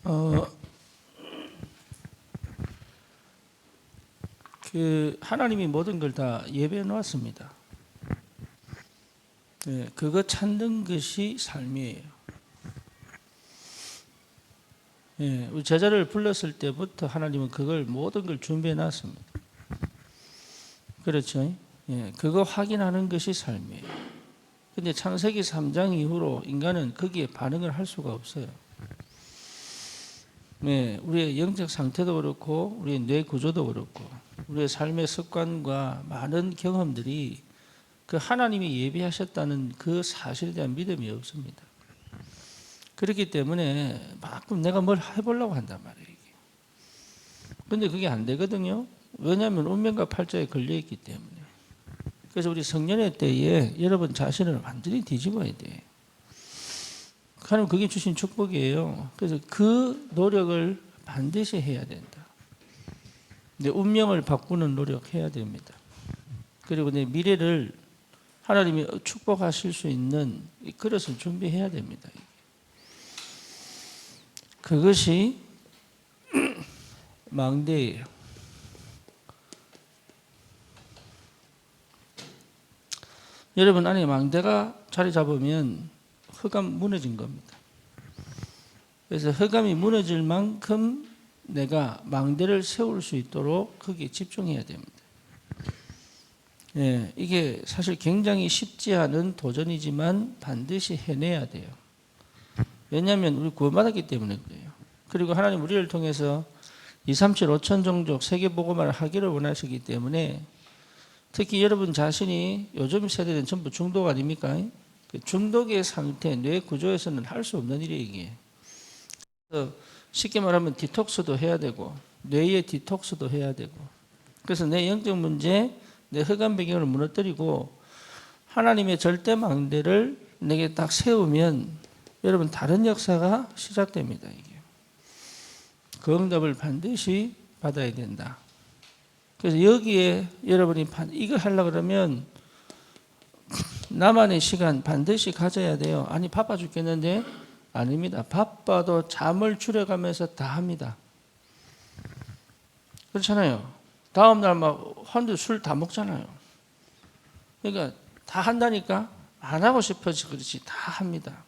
어, 하나님이 모든 걸 다 예배해 놓았습니다. 네, 그거 찾는 것이 삶이에요. 네, 우리 제자를 불렀을 때부터 하나님은 그걸 모든 걸 준비해 놨습니다. 그렇죠? 네, 그거 확인하는 것이 삶이에요. 근데 창세기 3장 이후로 인간은 거기에 반응을 할 수가 없어요. 네, 우리의 영적 상태도 그렇고 우리의 뇌 구조도 그렇고 우리의 삶의 습관과 많은 경험들이 그 하나님이 예비하셨다는 그 사실에 대한 믿음이 없습니다. 그렇기 때문에 막 내가 뭘 해보려고 한단 말이에요. 그런데 그게 안 되거든요. 왜냐하면 운명과 팔자에 걸려있기 때문에. 그래서 우리 성년의 때에 여러분 자신을 완전히 뒤집어야 돼. 하나님 그게 주신 축복이에요. 그래서 그 노력을 반드시 해야 된다. 내 운명을 바꾸는 노력해야 됩니다. 그리고 내 미래를 하나님이 축복하실 수 있는 그릇을 준비해야 됩니다. 그것이 망대예요. 여러분 안에 망대가 자리 잡으면 흑암 무너진 겁니다. 그래서 흑암이 무너질 만큼 내가 망대를 세울 수 있도록 거기에 집중해야 됩니다. 예, 이게 사실 굉장히 쉽지 않은 도전이지만 반드시 해내야 돼요. 왜냐하면 우리 구원받았기 때문에 그래요. 그리고 하나님 우리를 통해서 2, 3, 7, 5천 종족 세계복음화를 하기를 원하시기 때문에 특히 여러분 자신이 요즘 세대는 전부 중독 아닙니까? 중독의 상태, 뇌 구조에서는 할 수 없는 일이에요, 이게. 쉽게 말하면 디톡스도 해야 되고, 뇌의 디톡스도 해야 되고. 그래서 내 영적 문제, 내 흑암 배경을 무너뜨리고, 하나님의 절대 망대를 내게 딱 세우면, 여러분 다른 역사가 시작됩니다, 이게. 그 응답을 반드시 받아야 된다. 그래서 여기에 여러분이 이걸 하려고 그러면 나만의 시간 반드시 가져야 돼요. 아니 바빠 죽겠는데 아닙니다. 바빠도 잠을 줄여가면서 다 합니다. 그렇잖아요. 다음날 막 한두 술 다 먹잖아요. 그러니까 다 한다니까 안 하고 싶어서 그렇지 다 합니다.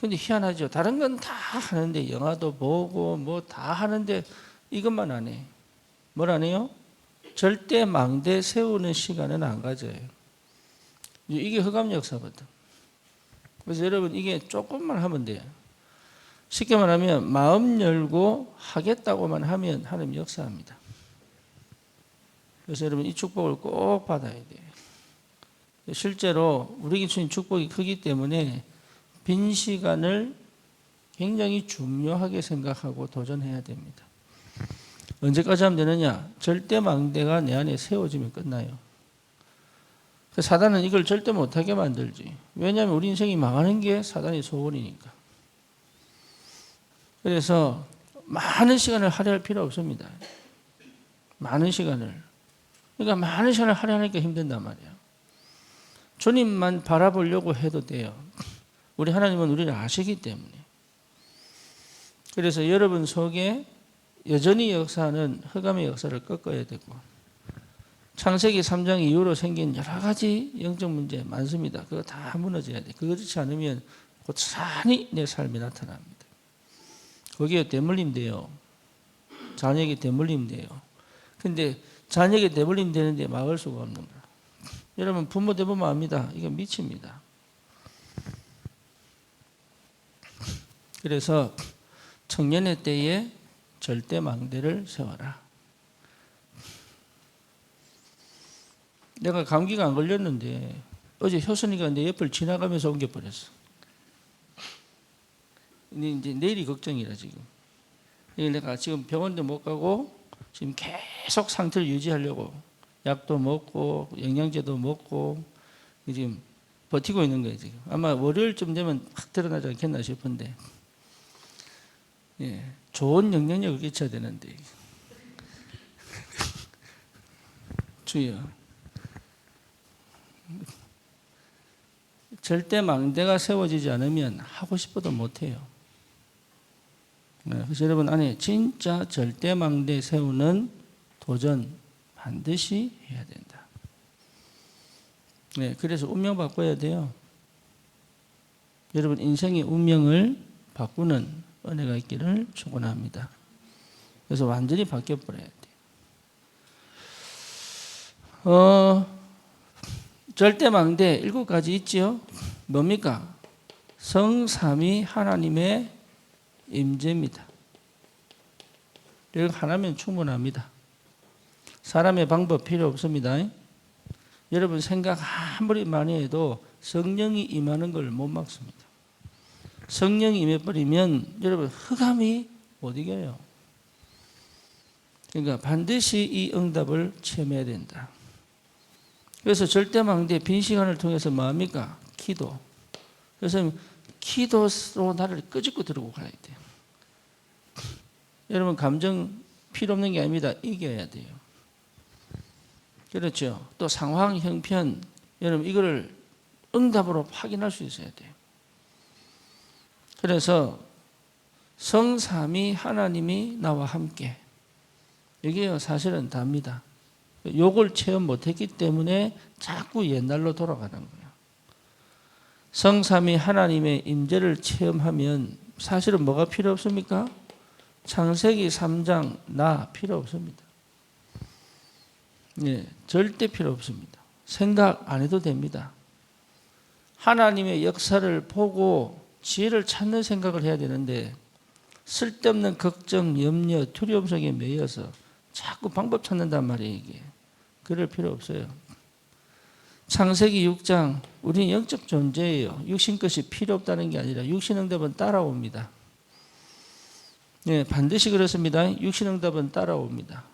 근데 희한하죠. 다른 건 다 하는데 영화도 보고 뭐 다 하는데 이것만 안 해. 뭘 안 해요? 절대 망대 세우는 시간은 안 가져요. 이게 흑암 역사거든. 그래서 여러분 이게 조금만 하면 돼요. 쉽게 말하면 마음 열고 하겠다고만 하면 하나님 역사합니다. 그래서 여러분 이 축복을 꼭 받아야 돼요. 실제로 우리에게 주신 축복이 크기 때문에 빈 시간을 굉장히 중요하게 생각하고 도전해야 됩니다. 언제까지 하면 되느냐? 절대 망대가 내 안에 세워지면 끝나요. 사단은 이걸 절대 못하게 만들지. 왜냐하면 우리 인생이 망하는 게 사단의 소원이니까. 그래서 많은 시간을 할애할 필요 없습니다. 많은 시간을. 그러니까 많은 시간을 할애하니까 힘든단 말이에요. 주님만 바라보려고 해도 돼요. 우리 하나님은 우리를 아시기 때문에. 그래서 여러분 속에 여전히 역사하는 흑암의 역사를 꺾어야 되고 창세기 3장 이후로 생긴 여러 가지 영적 문제 많습니다. 그거 다 무너져야 돼. 그렇지 않으면 고스란히 내 삶에 나타납니다. 거기에 대물림 돼요. 자녀에게 대물림 돼요. 근데 자녀에게 대물림 되는데 막을 수가 없는 거야. 여러분 부모 대보면 압니다. 이게 미칩니다. 그래서 청년의 때에 절대 망대를 세워라. 내가 감기가 안 걸렸는데 어제 효선이가 내 옆을 지나가면서 옮겨버렸어. 근데 이제 내일이 걱정이라 지금. 내가 지금 병원도 못 가고 지금 계속 상태를 유지하려고 약도 먹고 영양제도 먹고 지금 버티고 있는 거예요 지금. 아마 월요일쯤 되면 확 드러나지 않겠나 싶은데 예, 좋은 영향력을 끼쳐야 되는데 주여 절대 망대가 세워지지 않으면 하고 싶어도 못해요. 그래서 여러분 안에 진짜 절대망대 세우는 도전 반드시 해야 된다. 그래서 운명 바꿔야 돼요. 여러분 인생의 운명을 바꾸는 은혜가 있기를 축원합니다. 그래서 완전히 바뀌어버려야 돼요. 절대망대 7가지 있지요. 뭡니까? 성삼위 하나님의 임재입니다. 이거 하나면 충분합니다. 사람의 방법 필요 없습니다. 여러분 생각 아무리 많이 해도 성령이 임하는 걸 못 막습니다. 성령이 임해버리면 여러분 흑암이 못 이겨요. 그러니까 반드시 이 응답을 체험해야 된다. 그래서 절대망대 빈 시간을 통해서 뭐합니까? 기도. 그래서 기도로 나를 끄집고 들고 가야 돼요. 여러분 감정 필요 없는 게 아닙니다. 이겨야 돼요. 그렇죠. 또 상황, 형편, 여러분 이거를 응답으로 확인할 수 있어야 돼요. 그래서 성삼위 하나님이 나와 함께, 이게요 사실은 답니다. 요걸 체험 못했기 때문에 자꾸 옛날로 돌아가는 거예요. 성삼위 하나님의 임재를 체험하면 사실은 뭐가 필요 없습니까? 창세기 3장 나 필요 없습니다. 절대 필요 없습니다. 생각 안 해도 됩니다. 하나님의 역사를 보고 지혜를 찾는 생각을 해야 되는데 쓸데없는 걱정, 염려, 두려움 속에 매여서 자꾸 방법 찾는단 말이에요. 이게 그럴 필요 없어요. 창세기 6장 우리는 영적 존재예요. 육신 것이 필요 없다는 게 아니라 육신 응답은 따라옵니다. 반드시 그렇습니다. 육신 응답은 따라옵니다.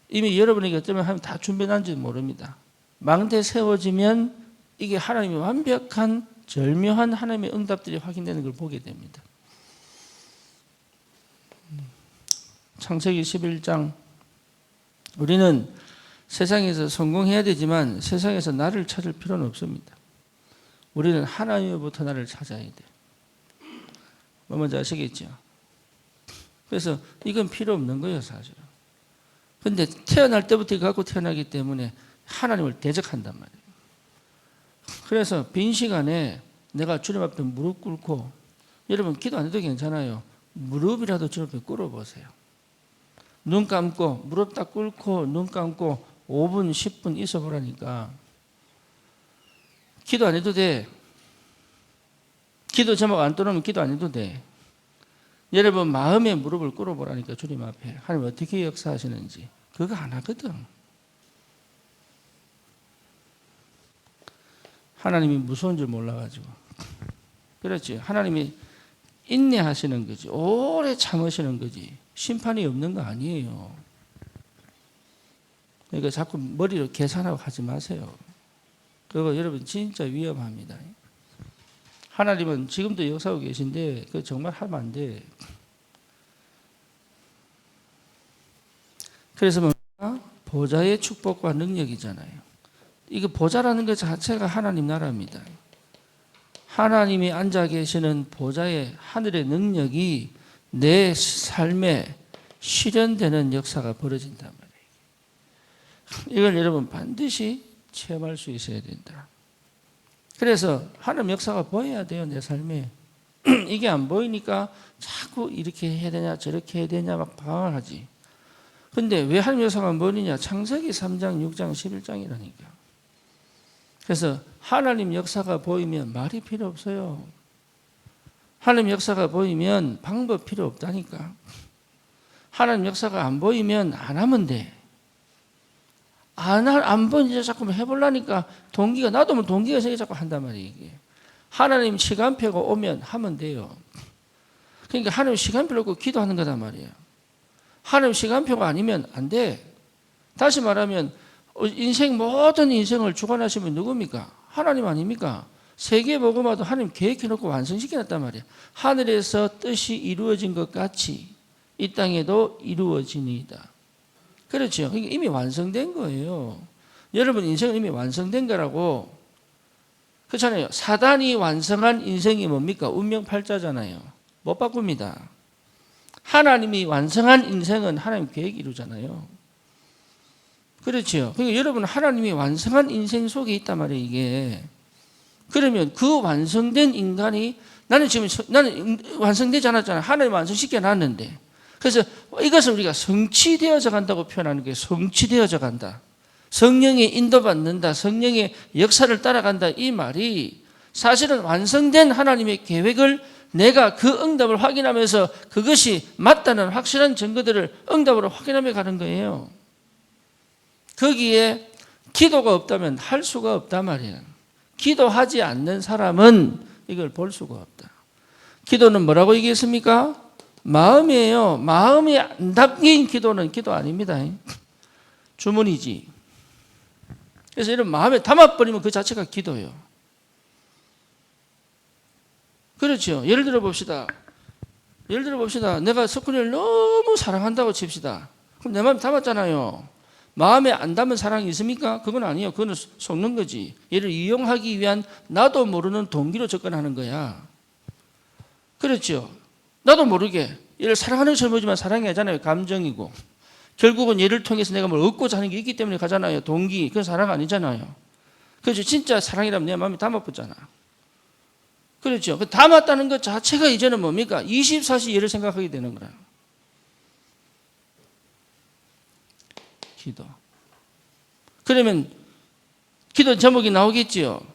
이미 여러분에게 어쩌면 하면 다 준비난지 모릅니다. 망대 세워지면 이게 하나님의 완벽한 절묘한 하나님의 응답들이 확인되는 걸 보게 됩니다. 창세기 11장 우리는 세상에서 성공해야 되지만 세상에서 나를 찾을 필요는 없습니다. 우리는 하나님으로부터 나를 찾아야 돼요. 뭐 뭔지 아시겠죠? 그래서 이건 필요 없는 거예요, 사실은. 근데 태어날 때부터 이거 갖고 태어나기 때문에 하나님을 대적한단 말이에요. 그래서 빈 시간에 내가 주님 앞에 무릎 꿇고, 여러분 기도 안 해도 괜찮아요. 무릎이라도 주님 앞에 꿇어보세요. 눈 감고 무릎 딱 꿇고 눈 감고 5분 10분 있어 보라니까. 기도 안 해도 돼. 기도 제목 안 떠놓으면 기도 안 해도 돼. 여러분 마음에 무릎을 꿇어보라니까. 주님 앞에 하나님 어떻게 역사하시는지. 그거 안 하거든. 하나님이 무서운 줄 몰라가지고. 그렇지. 하나님이 인내하시는 거지. 오래 참으시는 거지. 심판이 없는 거 아니에요. 그러니까 자꾸 머리로 계산하고 하지 마세요. 그거 여러분 진짜 위험합니다. 하나님은 지금도 역사하고 계신데 그거 정말 하면 안 돼. 그래서 뭡니까? 보좌의 축복과 능력이잖아요. 이거 보좌라는 것 자체가 하나님 나라입니다. 하나님이 앉아 계시는 보좌의 하늘의 능력이 내 삶에 실현되는 역사가 벌어진단 말이에요. 이걸 여러분 반드시 체험할 수 있어야 된다. 그래서 하나님 역사가 보여야 돼요, 내 삶에. 이게 안 보이니까 자꾸 이렇게 해야 되냐 저렇게 해야 되냐 막 방황을 하지. 근데 왜 하나님 역사가 안 보이느냐? 창세기 3장, 6장, 11장이라니까. 그래서 하나님 역사가 보이면 말이 필요 없어요. 하나님 역사가 보이면 방법 필요 없다니까. 하나님 역사가 안 보이면 안 하면 돼. 안 보이니까 자꾸 해보려니까 동기가, 나도 뭐 동기가 생겨 자꾸 한단 말이에요. 이게. 하나님 시간표가 오면 하면 돼요. 그러니까 하나님 시간표를 놓고 기도하는 거단 말이에요. 하나님 시간표가 아니면 안 돼. 다시 말하면 인생 모든 인생을 주관하시면 누굽니까? 하나님 아닙니까? 세계 복음화도 하나님 계획해놓고 완성시켜놨단 말이에요. 하늘에서 뜻이 이루어진 것 같이 이 땅에도 이루어지니이다. 그렇죠. 이미 완성된 거예요. 여러분 인생은 이미 완성된 거라고. 그렇잖아요. 사단이 완성한 인생이 뭡니까? 운명팔자잖아요. 못 바꿉니다. 하나님이 완성한 인생은 하나님 계획이 이루잖아요. 그렇죠. 그러니까 여러분 하나님이 완성한 인생 속에 있단 말이에요, 이게. 그러면 그 완성된 인간이 나는 완성되지 않았잖아요. 하나님 완성시켜 놨는데. 그래서 이것을 우리가 성취되어져 간다고 표현하는 게 성취되어져 간다. 성령의 인도받는다. 성령의 역사를 따라간다. 이 말이 사실은 완성된 하나님의 계획을 내가 그 응답을 확인하면서 그것이 맞다는 확실한 증거들을 응답으로 확인하며 가는 거예요. 거기에 기도가 없다면 할 수가 없단 말이에요. 기도하지 않는 사람은 이걸 볼 수가 없다. 기도는 뭐라고 얘기했습니까? 마음이에요. 마음이 안 담긴 기도는 기도 아닙니다. 주문이지. 그래서 이런 마음에 담아버리면 그 자체가 기도예요. 그렇죠. 예를 들어 봅시다. 내가 석훈이를 너무 사랑한다고 칩시다. 그럼 내 마음에 담았잖아요. 마음에 안 담은 사랑이 있습니까? 그건 아니에요. 그건 속는 거지. 얘를 이용하기 위한 나도 모르는 동기로 접근하는 거야. 그렇죠. 나도 모르게 얘를 사랑하는 것처럼 보지만 사랑이 아니잖아요. 감정이고. 결국은 얘를 통해서 내가 뭘 얻고자 하는 게 있기 때문에 가잖아요. 동기. 그건 사랑 아니잖아요. 그렇죠. 진짜 사랑이라면 내 마음에 담아붙잖아. 그렇죠. 담았다는 것 자체가 이제는 뭡니까? 24시 얘를 생각하게 되는 거야. 기도. 그러면 기도 제목이 나오겠지요.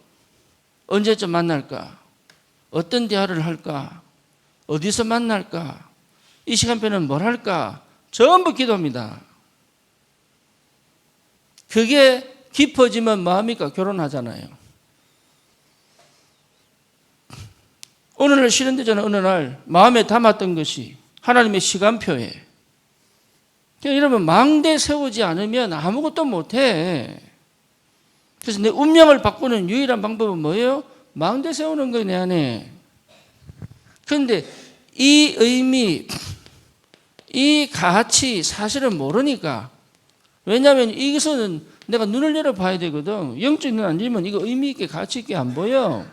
언제쯤 만날까? 어떤 대화를 할까? 어디서 만날까? 이 시간표는 뭘 할까? 전부 기도입니다. 그게 깊어지면 뭐합니까? 결혼하잖아요. 어느 날 실현되잖아요. 어느 날 마음에 담았던 것이 하나님의 시간표에. 이러면 망대 세우지 않으면 아무것도 못해. 그래서 내 운명을 바꾸는 유일한 방법은 뭐예요? 망대 세우는 거예요, 내 안에. 그런데 이 의미, 이 가치 사실은 모르니까. 왜냐하면 이것은 내가 눈을 열어봐야 되거든. 영적 눈 안 열면 이거 의미 있게 가치 있게 안 보여.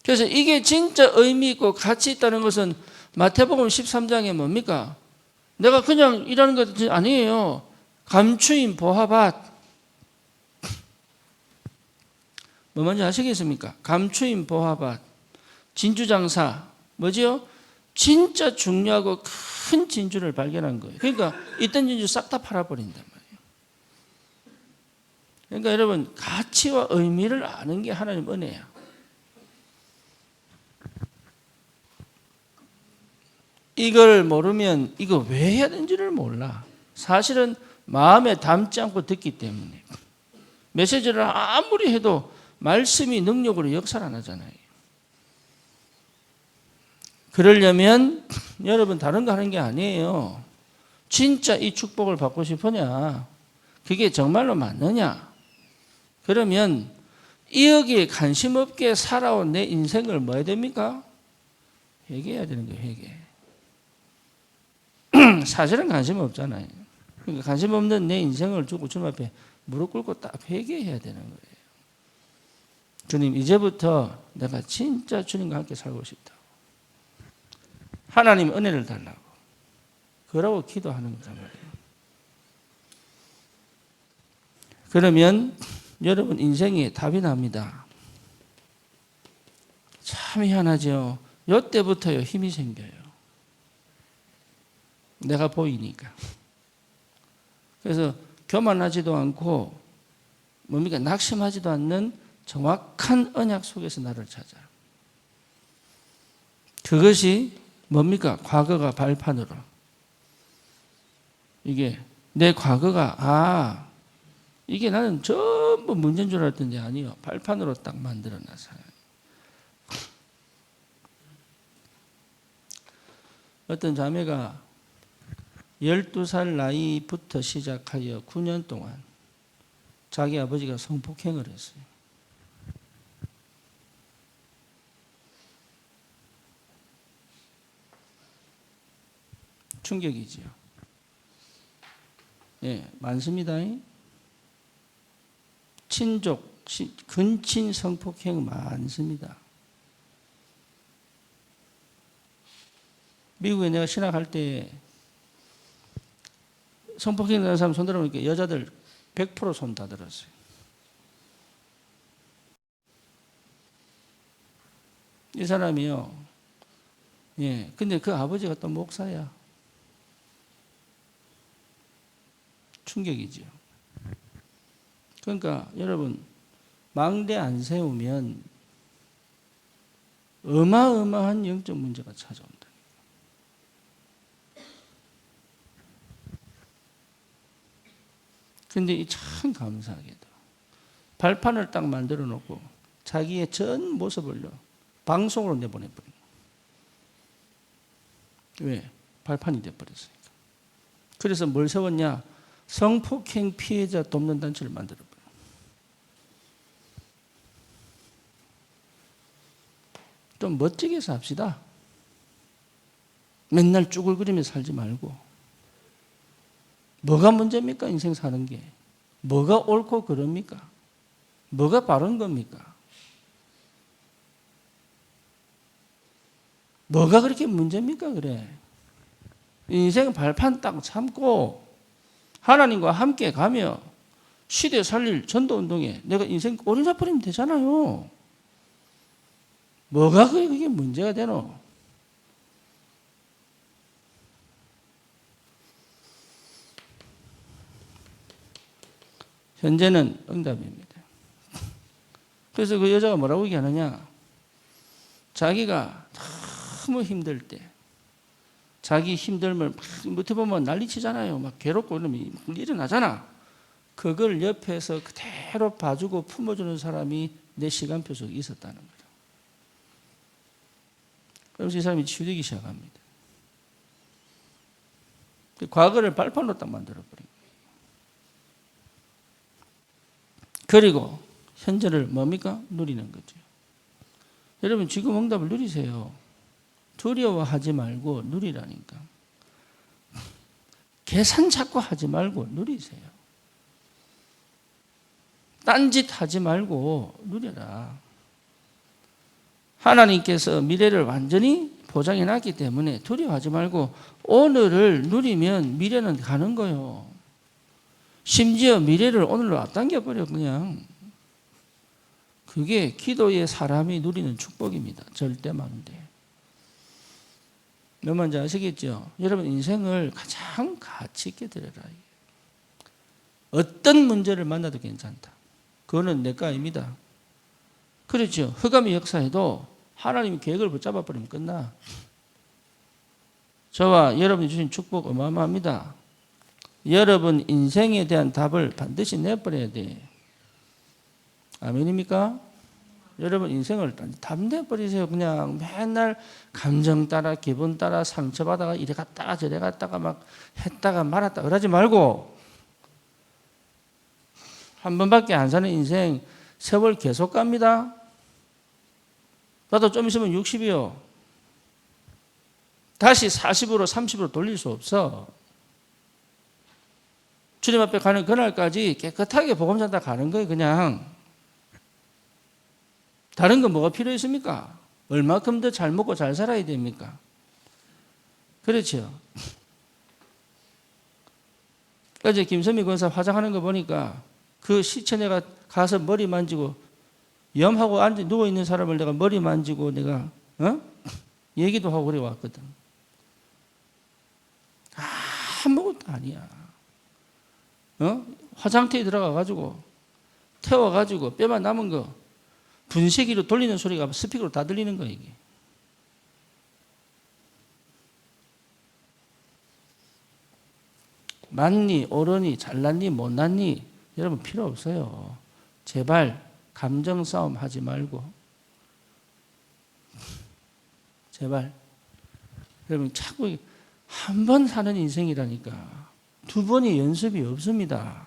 그래서 이게 진짜 의미 있고 가치 있다는 것은 마태복음 13장에 뭡니까? 내가 그냥 일하는 것 아니에요. 감추인 보화밭. 뭐 뭔지 아시겠습니까? 감추인 보화밭. 진주장사. 뭐지요? 진짜 중요하고 큰 진주를 발견한 거예요. 그러니까 있던 진주 싹 다 팔아버린단 말이에요. 그러니까 여러분 가치와 의미를 아는 게 하나님 은혜야. 이걸 모르면 이거 왜 해야 되는지를 몰라. 사실은 마음에 담지 않고 듣기 때문에. 메시지를 아무리 해도 말씀이 능력으로 역사를 안 하잖아요. 그러려면 여러분 다른 거 하는 게 아니에요. 진짜 이 축복을 받고 싶으냐? 그게 정말로 맞느냐? 그러면 여기에 관심 없게 살아온 내 인생을 뭐 해야 됩니까? 회개해야 되는 거예요. 회개. 사실은 관심 없잖아요. 그러니까 관심 없는 내 인생을 두고 주님 앞에 무릎 꿇고 딱 회개해야 되는 거예요. 주님, 이제부터 내가 진짜 주님과 함께 살고 싶다. 하나님 은혜를 달라고. 그러고 기도하는 거란 말이에요. 그러면 여러분 인생에 답이 납니다. 참 희한하죠. 이때부터요 힘이 생겨요. 내가 보이니까. 그래서 교만하지도 않고 뭡니까? 낙심하지도 않는 정확한 언약 속에서 나를 찾아. 그것이 뭡니까? 과거가 발판으로. 이게 내 과거가 이게 나는 전부 문제인 줄 알았더니 아니요. 발판으로 딱 만들어놨어요. 어떤 자매가 12살 나이부터 시작하여 9년 동안 자기 아버지가 성폭행을 했어요. 충격이지요. 예, 많습니다. 친족, 근친 성폭행 많습니다. 미국에 내가 신학할 때 성폭행 당한 사람 손 들어보니까 여자들 100% 손 다 들었어요. 이 사람이요. 예. 근데 그 아버지가 또 목사야. 충격이죠. 그러니까 여러분, 망대 안 세우면 어마어마한 영적 문제가 찾아온다. 근데 이 참 감사하게도 발판을 딱 만들어 놓고 자기의 전 모습을 방송으로 내보내버린 거예요. 왜? 발판이 돼버렸으니까. 그래서 뭘 세웠냐? 성폭행 피해자 돕는 단체를 만들어버려요. 좀 멋지게 삽시다. 맨날 쭈글거리며 살지 말고. 뭐가 문제입니까? 인생 사는 게. 뭐가 옳고 그럽니까? 뭐가 바른 겁니까? 뭐가 그렇게 문제입니까? 그래. 인생 발판 딱 참고 하나님과 함께 가며 시대 살릴 전도운동에 내가 인생 꼬리 잡버리면 되잖아요. 뭐가 그게 문제가 되노? 현재는 응답입니다. 그래서 그 여자가 뭐라고 얘기하느냐? 자기가 너무 힘들 때 자기 힘듦을 막 밑에 보면 난리치잖아요. 막 괴롭고 그러면 일어나잖아. 그걸 옆에서 그대로 봐주고 품어주는 사람이 내 시간표 속에 있었다는 거예요. 그래서 이 사람이 치유되기 시작합니다. 과거를 발판으로 딱 만들어버린 거예요. 그리고 현재를 뭡니까? 누리는 거죠. 여러분 지금 응답을 누리세요. 두려워하지 말고 누리라니까. 계산 자꾸 하지 말고 누리세요. 딴짓 하지 말고 누려라. 하나님께서 미래를 완전히 보장해 놨기 때문에 두려워하지 말고 오늘을 누리면 미래는 가는 거예요. 심지어 미래를 오늘로 앞당겨버려 그냥. 그게 기도의 사람이 누리는 축복입니다. 절대만데. 몇 뭔지 아시겠죠? 여러분 인생을 가장 가치 있게 드려라. 어떤 문제를 만나도 괜찮다. 그거는 내 거 아닙니다. 그렇죠. 흑암의 역사에도 하나님이 계획을 붙잡아 버리면 끝나. 저와 여러분이 주신 축복 어마어마합니다. 여러분 인생에 대한 답을 반드시 내버려야 돼. 아멘입니까? 여러분 인생을 답 내버리세요. 그냥 맨날 감정 따라 기분 따라 상처받아가 이래 갔다가 저래 갔다가 막 했다가 말았다 그러지 말고 한 번밖에 안 사는 인생 세월 계속 갑니다. 나도 좀 있으면 60이요. 다시 40으로 30으로 돌릴 수 없어. 주님 앞에 가는 그날까지 깨끗하게 복음 전다 가는 거예요. 그냥. 다른 건 뭐가 필요 있습니까? 얼마큼 더 잘 먹고 잘 살아야 됩니까? 그렇죠. 어제 김선미 권사 화장하는 거 보니까 그 시체 내가 가서 머리 만지고 염하고 누워있는 사람을 내가 머리 만지고 내가 얘기도 하고 그래 왔거든. 아무것도 아니야. 화장터에 들어가가지고 태워가지고 뼈만 남은 거 분쇄기로 돌리는 소리가 스피커로 다 들리는 거야 이게. 맞니 옳으니 잘났니 못났니 여러분 필요 없어요. 제발 감정 싸움 하지 말고 제발 여러분 자꾸 한 번 사는 인생이라니까 두 번의 연습이 없습니다.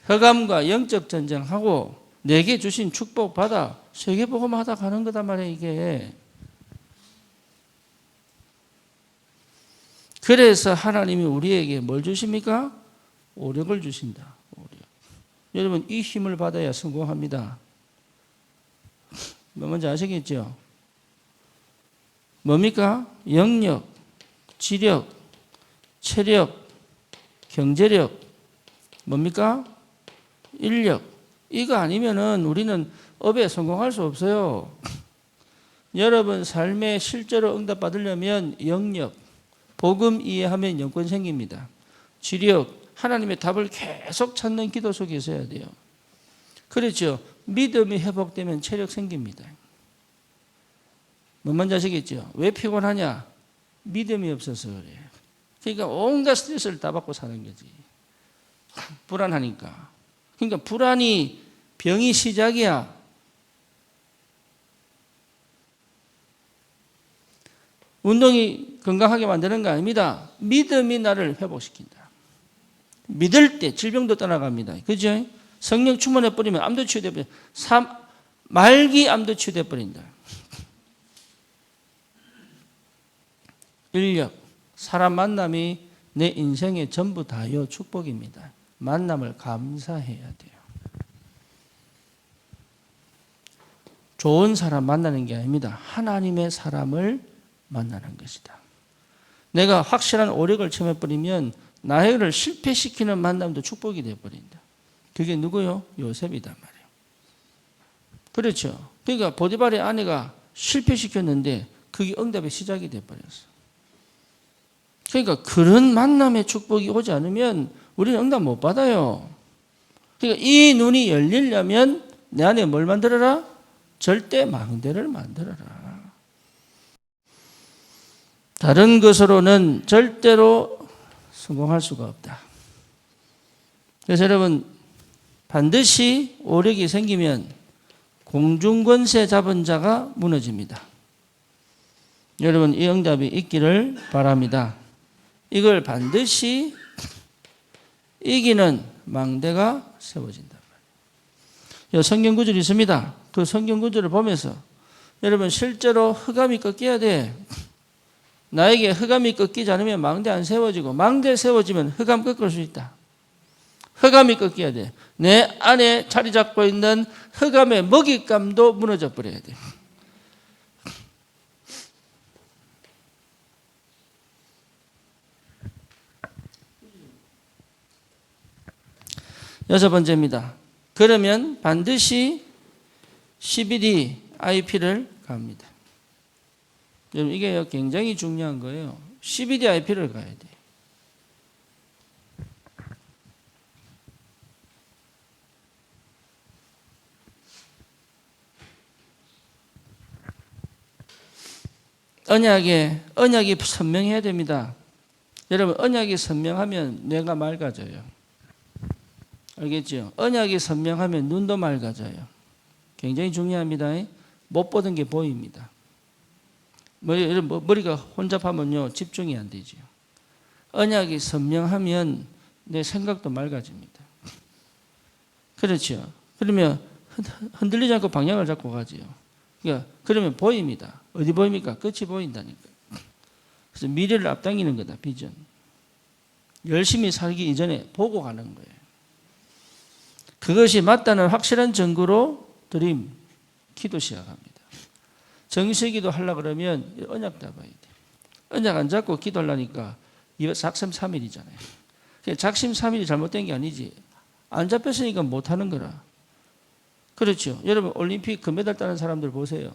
흑암과 영적 전쟁하고 내게 주신 축복 받아 세계복음 하다 가는 거단 말이에요 이게. 그래서 하나님이 우리에게 뭘 주십니까? 오력을 주신다. 오력. 여러분 이 힘을 받아야 성공합니다. 뭔지 아시겠죠? 뭡니까? 영역, 지력, 체력, 경제력, 뭡니까? 인력. 이거 아니면은 우리는 업에 성공할 수 없어요. 여러분 삶에 실제로 응답받으려면 영역, 복음 이해하면 영권 생깁니다. 지력, 하나님의 답을 계속 찾는 기도 속에 있어야 돼요. 그렇죠. 믿음이 회복되면 체력 생깁니다. 뭔 말인지 아시겠죠? 왜 피곤하냐? 믿음이 없어서 그래요. 그러니까 온갖 스트레스를 다 받고 사는 거지. 불안하니까. 그러니까 불안이 병이 시작이야. 운동이 건강하게 만드는 거 아닙니다. 믿음이 나를 회복시킨다. 믿을 때 질병도 떠나갑니다. 그죠? 성령 충만해 버리면 암도 치유돼 버린다. 말기 암도 치유돼 버린다. 인력, 사람 만남이 내 인생의 전부 다요 축복입니다. 만남을 감사해야 돼요. 좋은 사람 만나는 게 아닙니다. 하나님의 사람을 만나는 것이다. 내가 확실한 오력을 체험해버리면 나를 실패시키는 만남도 축복이 되어버린다. 그게 누구요? 요셉이단 말이에요. 그렇죠. 그러니까 보디발의 아내가 실패시켰는데 그게 응답의 시작이 되어버렸어. 그러니까 그런 만남의 축복이 오지 않으면 우리는 응답 못 받아요. 그러니까 이 눈이 열리려면 내 안에 뭘 만들어라? 절대 망대를 만들어라. 다른 것으로는 절대로 성공할 수가 없다. 그래서 여러분 반드시 오력이 생기면 공중권세 잡은 자가 무너집니다. 여러분 이 응답이 있기를 바랍니다. 이걸 반드시 이기는 망대가 세워진다. 성경 구절이 있습니다. 그 성경 구절을 보면서 여러분 실제로 흑암이 꺾여야 돼. 나에게 흑암이 꺾이지 않으면 망대 안 세워지고 망대 세워지면 흑암 꺾을 수 있다. 흑암이 꺾여야 돼. 내 안에 자리 잡고 있는 흑암의 먹잇감도 무너져 버려야 돼. 여섯 번째입니다. 그러면 반드시 CBD IP를 갑니다. 여러분 이게 굉장히 중요한 거예요. CBD IP를 가야 돼. 언약이 선명해야 됩니다. 여러분 언약이 선명하면 뇌가 맑아져요. 알겠죠? 언약이 선명하면 눈도 맑아져요. 굉장히 중요합니다. 못 보던 게 보입니다. 머리가 혼잡하면요 집중이 안 되죠. 언약이 선명하면 내 생각도 맑아집니다. 그렇죠. 그러면 흔들리지 않고 방향을 잡고 가죠. 그러니까 그러면 보입니다. 어디 보입니까? 끝이 보인다니까. 그래서 미래를 앞당기는 거다. 비전. 열심히 살기 이전에 보고 가는 거예요. 그것이 맞다는 확실한 증거로 드림, 기도 시작합니다. 정식기도 하려고 그러면 언약 잡아야 돼. 언약 안 잡고 기도하려니까 작심삼일이잖아요. 작심삼일이 잘못된 게 아니지. 안 잡혔으니까 못하는 거라. 그렇죠. 여러분 올림픽 금메달 따는 사람들 보세요.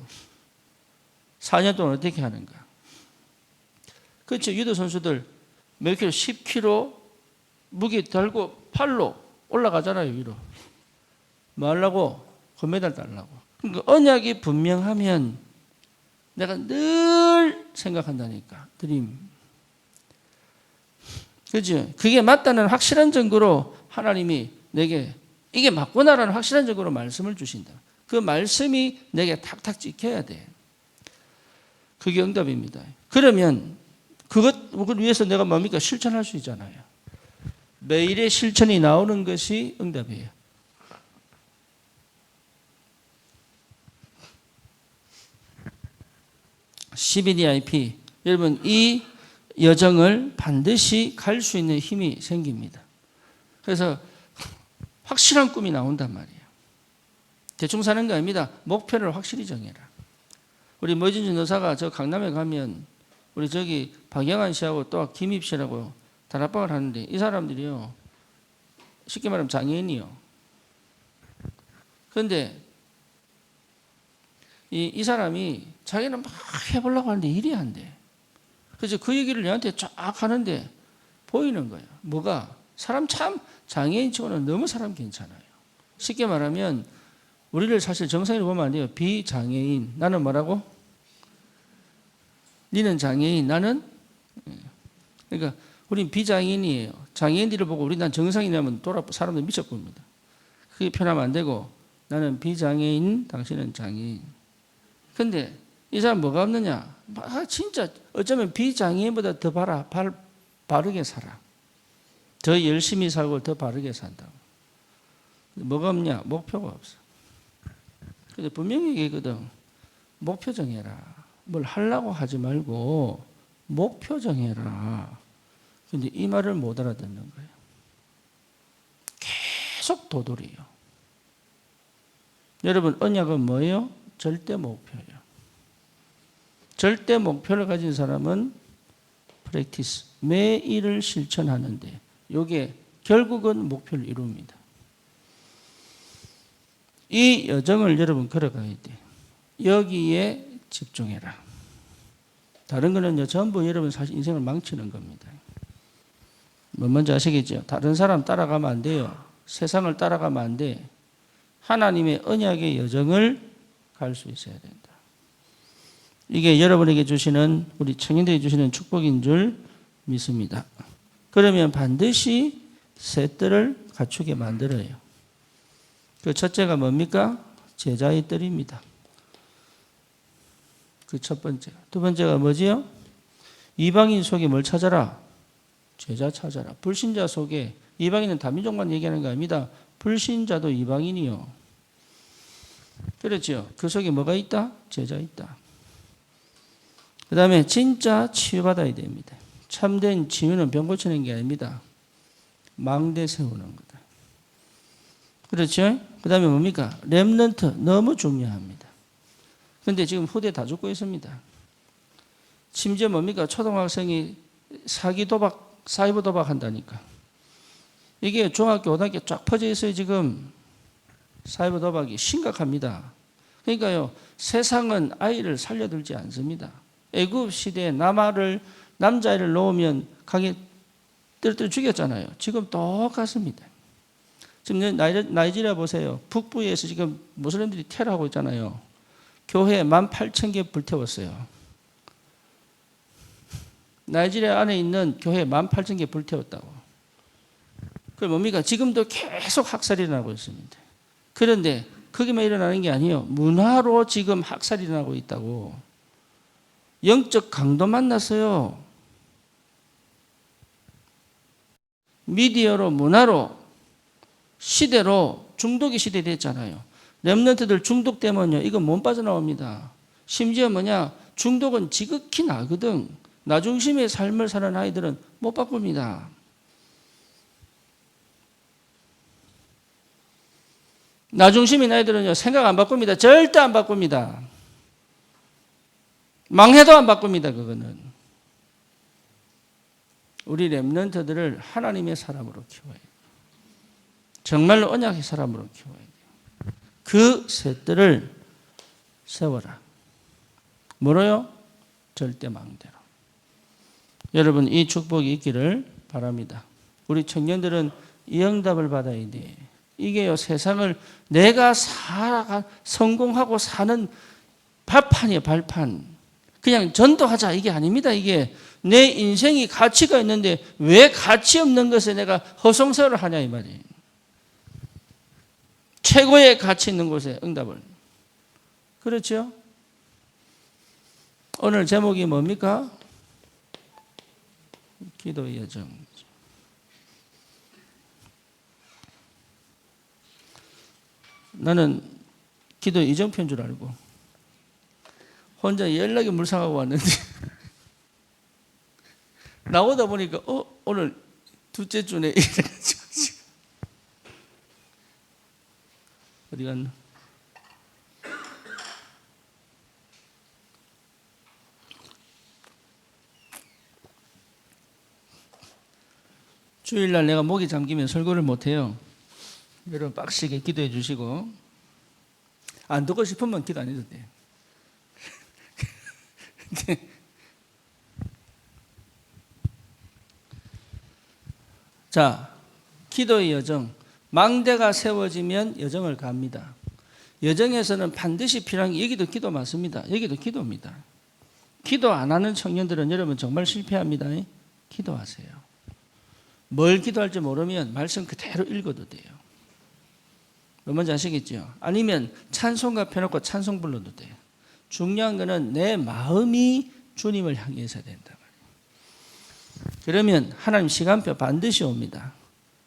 4년 동안 어떻게 하는가. 그렇죠. 유도 선수들 몇 킬로? 10킬로 무게 달고 팔로 올라가잖아요. 위로. 뭐 하려고? 금메달 따려고. 그러니까 언약이 분명하면 내가 늘 생각한다니까. 드림. 그죠? 그게 맞다는 확실한 증거로 하나님이 내게 이게 맞구나라는 확실한 증거로 말씀을 주신다. 그 말씀이 내게 탁탁 찍혀야 돼. 그게 응답입니다. 그러면 그걸 위해서 내가 뭡니까? 실천할 수 있잖아요. 매일의 실천이 나오는 것이 응답이에요. CBDIP 여러분 이 여정을 반드시 갈 수 있는 힘이 생깁니다. 그래서 확실한 꿈이 나온단 말이에요. 대충 사는 거 아닙니다. 목표를 확실히 정해라. 우리 머진주 여사가 저 강남에 가면 우리 저기 박영환 씨하고 또 김입 씨라고 다락방을 하는데 이 사람들이요. 쉽게 말하면 장애인이요. 그런데 이 사람이 자기는 막 해보려고 하는데 일이 안 돼. 그래서 그 얘기를 내한테 쫙 하는데 보이는 거예요. 뭐가? 사람 참 장애인 치고는 너무 사람 괜찮아요. 쉽게 말하면 우리를 사실 정상인으로 보면 안 돼요. 비장애인. 나는 뭐라고? 니는 장애인. 나는? 그러니까 우린 비장애인이에요. 장애인들을 보고 우리 난 정상이냐면 사람들 미쳤습니다. 그게 편하면 안 되고 나는 비장애인, 당신은 장애인. 근데 이 사람 뭐가 없느냐? 진짜 어쩌면 비장애인보다 더 바르게 살아. 더 열심히 살고 더 바르게 산다고. 뭐가 없냐? 목표가 없어. 근데 분명히 얘기거든. 목표 정해라. 뭘 하려고 하지 말고 목표 정해라. 근데 이 말을 못 알아듣는 거예요. 계속 도돌이에요. 여러분, 언약은 뭐예요? 절대 목표예요. 절대 목표를 가진 사람은 프랙티스, 매일을 실천하는데 이게 결국은 목표를 이룹니다. 이 여정을 여러분 걸어가야 돼. 여기에 집중해라. 다른 거는요, 전부 여러분 사실 인생을 망치는 겁니다. 뭐 뭔지 아시겠죠? 다른 사람 따라가면 안 돼요. 세상을 따라가면 안 돼. 하나님의 언약의 여정을 갈 수 있어야 된다. 이게 여러분에게 주시는, 우리 청년들에게 주시는 축복인 줄 믿습니다. 그러면 반드시 세 뜰을 갖추게 만들어요. 그 첫째가 뭡니까? 제자의 뜰입니다. 그 첫 번째. 두 번째가 뭐지요? 이방인 속에 뭘 찾아라? 제자 찾아라. 불신자 속에, 이방인은 다민족만 얘기하는 거 아닙니다. 불신자도 이방인이요. 그렇죠. 그 속에 뭐가 있다? 제자 있다. 그 다음에 진짜 치유받아야 됩니다. 참된 치유는 병 고치는 게 아닙니다. 망대 세우는 거다. 그렇죠? 그 다음에 뭡니까? 렘넌트 너무 중요합니다. 그런데 지금 후대 다 죽고 있습니다. 심지어 뭡니까? 초등학생이 사기 도박, 사이버 도박 한다니까. 이게 중학교, 고등학교 쫙 퍼져 있어요, 지금. 사이버 도박이 심각합니다. 그러니까요, 세상은 아이를 살려들지 않습니다. 애굽 시대에 남자아이를 놓으면 강에 떨어뜨려 죽였잖아요. 지금 똑같습니다. 지금 나이지리아 보세요. 북부에서 지금 무슬림들이 테러하고 있잖아요. 교회 18,000개 불태웠어요. 나이지리아 안에 있는 교회 18,000개 불태웠다고. 그게 뭡니까? 지금도 계속 학살이 일어나고 있습니다. 그런데 거기만 일어나는 게 아니에요. 문화로 지금 학살이 일어나고 있다고. 영적 강도 만났어요. 미디어로, 문화로, 시대로 중독의 시대 됐잖아요. 렘넌트들 중독되면요, 이건 못 빠져나옵니다. 심지어 뭐냐, 중독은 지극히 나거든. 나 중심의 삶을 사는 아이들은 못 바꿉니다. 나 중심인 아이들은요, 생각 안 바꿉니다. 절대 안 바꿉니다. 망해도 안 바꿉니다, 그거는. 우리 렘넌트들을 하나님의 사람으로 키워야 돼요. 정말로 언약의 사람으로 키워야 돼요. 그 셋들을 세워라. 뭐로요? 절대 망대로. 여러분, 이 축복이 있기를 바랍니다. 우리 청년들은 이 응답을 받아야 돼. 이게요, 세상을 내가 성공하고 사는 발판이에요, 발판. 그냥 전도하자, 이게 아닙니다. 이게 내 인생이 가치가 있는데 왜 가치 없는 것에 내가 허송세월을 하냐, 이 말이에요. 최고의 가치 있는 곳에 응답을. 그렇죠? 오늘 제목이 뭡니까? 기도의 여정. 나는 기도 이정표인 줄 알고 혼자 연락이 물상하고 왔는데 나오다 보니까 오늘 둘째 주네 이래가지고 어디 갔나? 주일날 내가 목이 잠기면 설교를 못해요. 여러분 빡시게 기도해 주시고, 안 듣고 싶으면 기도 안 해도 돼요. 자, 기도의 여정. 망대가 세워지면 여정을 갑니다. 여정에서는 반드시 필요한 게, 여기도 기도 맞습니다. 여기도 기도입니다. 기도 안 하는 청년들은 여러분 정말 실패합니다. 기도하세요. 뭘 기도할지 모르면 말씀 그대로 읽어도 돼요. 뭔지 아시겠죠? 아니면 찬송가 펴놓고 찬송 불러도 돼요. 중요한 거는 내 마음이 주님을 향해 있어야 된다. 그러면 하나님 시간표 반드시 옵니다.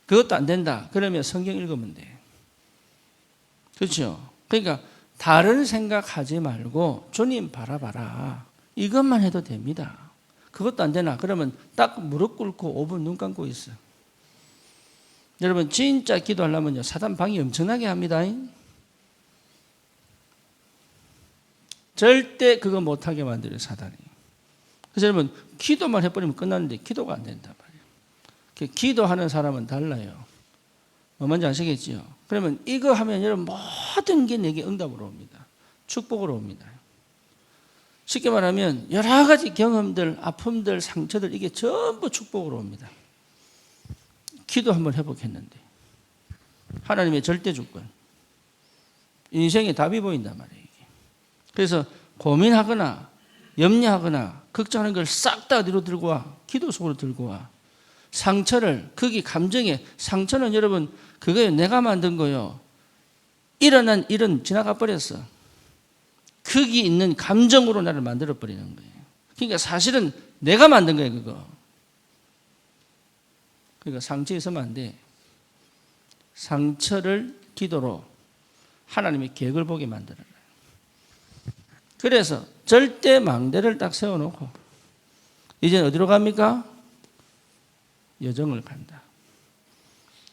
그것도 안 된다. 그러면 성경 읽으면 돼요. 그렇죠? 그러니까 다른 생각하지 말고 주님 바라봐라. 이것만 해도 됩니다. 그것도 안 되나? 그러면 딱 무릎 꿇고 5분 눈 감고 있어. 여러분 진짜 기도하려면요, 사단 방해 엄청나게 합니다. 절대 그거 못하게 만들어요, 사단이. 그래서 여러분 기도만 해버리면 끝나는데 기도가 안 된단 말이에요. 기도하는 사람은 달라요. 뭔지 아시겠죠? 그러면 이거 하면 여러분 모든 게 내게 응답으로 옵니다. 축복으로 옵니다. 쉽게 말하면 여러 가지 경험들, 아픔들, 상처들, 이게 전부 축복으로 옵니다. 기도 한번 해보겠는데 하나님의 절대 주권, 인생의 답이 보인단 말이에요. 그래서 고민하거나 염려하거나 걱정하는 걸 싹 다 어디로 들고 와? 기도 속으로 들고 와. 상처를, 거기 감정에, 상처는 여러분 그거예요. 내가 만든 거요. 일어난 일은 지나가 버렸어. 거기 있는 감정으로 나를 만들어 버리는 거예요. 그러니까 사실은 내가 만든 거예요, 그거. 그러니까 상처에 있으면 안 돼. 상처를 기도로 하나님의 계획을 보게 만들어요. 그래서 절대 망대를 딱 세워놓고 이제 어디로 갑니까? 여정을 간다.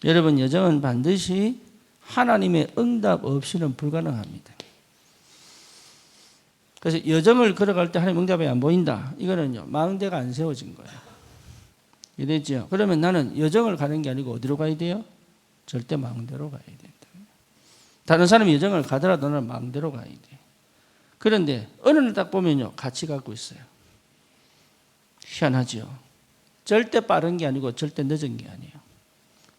여러분 여정은 반드시 하나님의 응답 없이는 불가능합니다. 그래서 여정을 걸어갈 때 하나님 응답이 안 보인다. 이거는요, 망대가 안 세워진 거예요. 이해되죠? 그러면 나는 여정을 가는 게 아니고 어디로 가야 돼요? 절대 망대로 가야 된다. 다른 사람이 여정을 가더라도 나는 망대로 가야 돼. 그런데 어느 날 딱 보면요, 같이 가고 있어요. 희한하죠? 절대 빠른 게 아니고 절대 늦은 게 아니에요.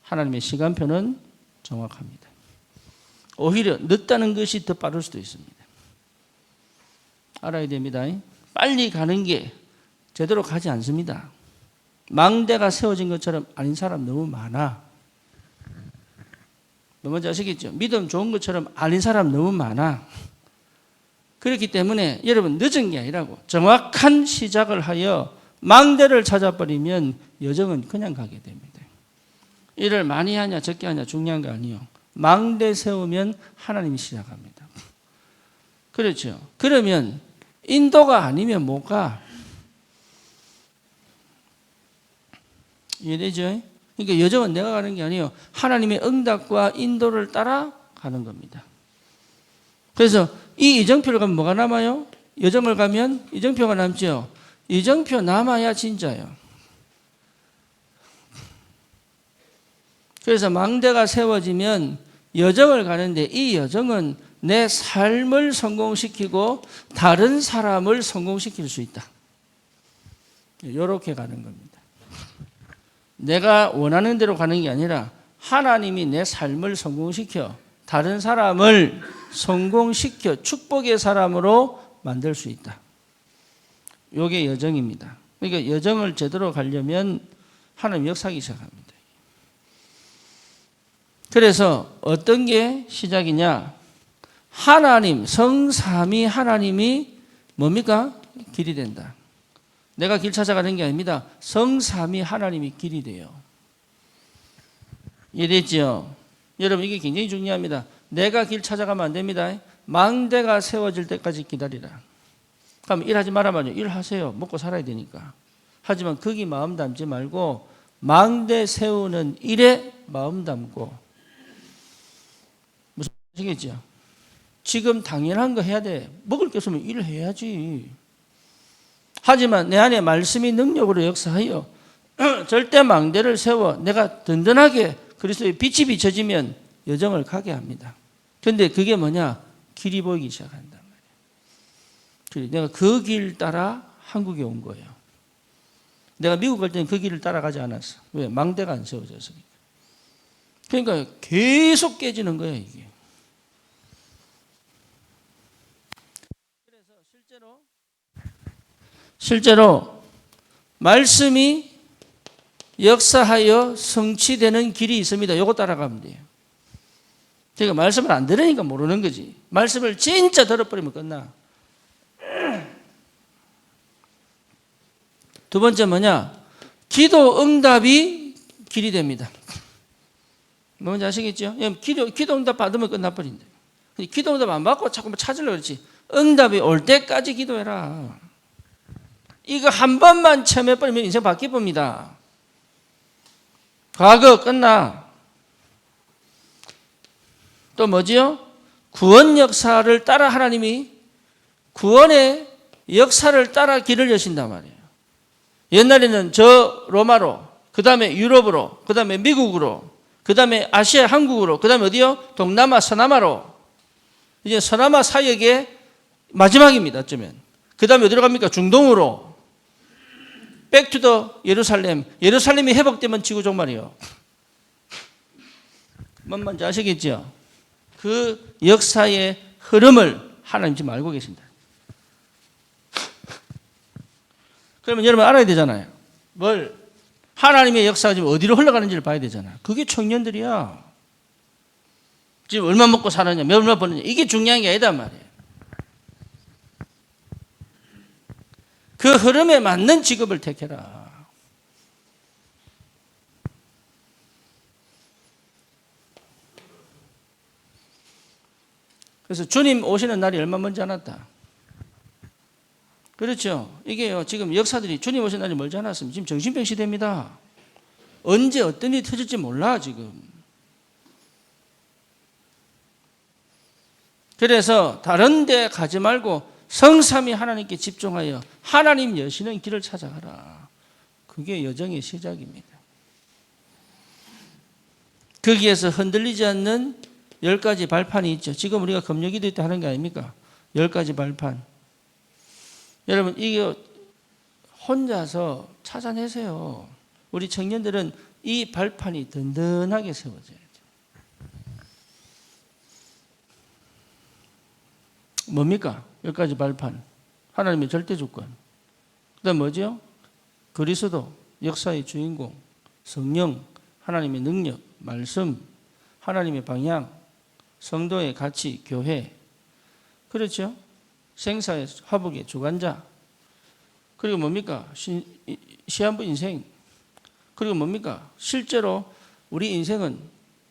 하나님의 시간표는 정확합니다. 오히려 늦다는 것이 더 빠를 수도 있습니다. 알아야 됩니다. 빨리 가는 게 제대로 가지 않습니다. 망대가 세워진 것처럼 아닌 사람 너무 많아. 뭔지 아시겠죠? 믿음 좋은 것처럼 아닌 사람 너무 많아. 그렇기 때문에 여러분 늦은 게 아니라고 정확한 시작을 하여 망대를 찾아버리면 여정은 그냥 가게 됩니다. 일을 많이 하냐 적게 하냐 중요한 거 아니에요. 망대 세우면 하나님이 시작합니다. 그렇죠. 그러면 인도가 아니면 못 가. 이해되죠? 그러니까 여정은 내가 가는 게 아니에요. 하나님의 응답과 인도를 따라 가는 겁니다. 그래서 이 이정표를 가면 뭐가 남아요? 여정을 가면 이정표가 남죠. 이정표 남아야 진짜예요. 그래서 망대가 세워지면 여정을 가는데 이 여정은 내 삶을 성공시키고 다른 사람을 성공시킬 수 있다. 이렇게 가는 겁니다. 내가 원하는 대로 가는 게 아니라 하나님이 내 삶을 성공시켜 다른 사람을 성공시켜 축복의 사람으로 만들 수 있다. 이게 여정입니다. 그러니까 여정을 제대로 가려면 하나님 역사하기 시작합니다. 그래서 어떤 게 시작이냐? 하나님, 성삼위 하나님이 뭡니까? 길이 된다. 내가 길 찾아가는 게 아닙니다. 성삼위 하나님이 길이 돼요. 이해됐죠? 여러분 이게 굉장히 중요합니다. 내가 길 찾아가면 안 됩니다. 망대가 세워질 때까지 기다리라. 그럼 일하지 말아봐요. 일하세요. 먹고 살아야 되니까. 하지만 거기 마음 담지 말고 망대 세우는 일에 마음 담고. 무슨 말이겠죠? 지금 당연한 거 해야 돼. 먹을 게 없으면 일을 해야지. 하지만 내 안에 말씀이 능력으로 역사하여 절대 망대를 세워 내가 든든하게 그리스도의 빛이 비춰지면 여정을 가게 합니다. 그런데 그게 뭐냐? 길이 보이기 시작한단 말이에요. 내가 그 길 따라 한국에 온 거예요. 내가 미국 갈 때는 그 길을 따라가지 않았어. 왜? 망대가 안 세워져서. 그러니까 계속 깨지는 거예요, 이게. 그래서 실제로 말씀이 역사하여 성취되는 길이 있습니다. 요거 따라가면 돼요. 그러니까 말씀을 안 들으니까 모르는 거지. 말씀을 진짜 들어버리면 끝나. 두 번째 뭐냐? 기도 응답이 길이 됩니다. 뭔지 아시겠죠? 기도 응답 받으면 끝나버린다. 기도 응답 안 받고 자꾸 찾으려고 그렇지. 응답이 올 때까지 기도해라. 이거 한 번만 체험해버리면 인생 바뀌어봅니다. 과거 끝나. 또 뭐지요? 구원 역사를 따라 하나님이 구원의 역사를 따라 길을 여신단 말이에요. 옛날에는 저 로마로, 그 다음에 유럽으로, 그 다음에 미국으로, 그 다음에 아시아 한국으로, 그 다음에 어디요? 동남아 서남아로. 이제 서남아 사역의 마지막입니다. 어쩌면. 그 다음에 어디로 갑니까? 중동으로. 백투더 예루살렘. 예루살렘이 회복되면 지구 종말이요. 뭔 말인지 아시겠죠? 그 역사의 흐름을 하나님 지금 알고 계신다. 그러면 여러분 알아야 되잖아요. 뭘? 하나님의 역사가 지금 어디로 흘러가는지를 봐야 되잖아. 그게 청년들이야. 지금 얼마 먹고 사느냐, 얼마 버느냐. 이게 중요한 게 아니다 말이에요. 그 흐름에 맞는 직업을 택해라. 그래서 주님 오시는 날이 얼마 먼지 않았다. 그렇죠. 이게요, 지금 역사들이 주님 오시는 날이 멀지 않았습니다. 지금 정신병 시대입니다. 언제 어떤 일이 터질지 몰라, 지금. 그래서 다른 데 가지 말고 성삼위 하나님께 집중하여 하나님 여시는 길을 찾아가라. 그게 여정의 시작입니다. 거기에서 흔들리지 않는 10가지 발판이 있죠. 지금 우리가 금요기도 때 하는 게 아닙니까? 10가지 발판. 여러분, 이게 혼자서 찾아내세요. 우리 청년들은 이 발판이 든든하게 세워져야죠. 뭡니까? 10가지 발판. 하나님의 절대 주권. 그 다음 뭐죠? 그리스도, 역사의 주인공, 성령, 하나님의 능력, 말씀, 하나님의 방향, 성도의 가치, 교회. 그렇죠? 생사의 화복의 주관자. 그리고 뭡니까? 시한부 인생. 그리고 뭡니까? 실제로 우리 인생은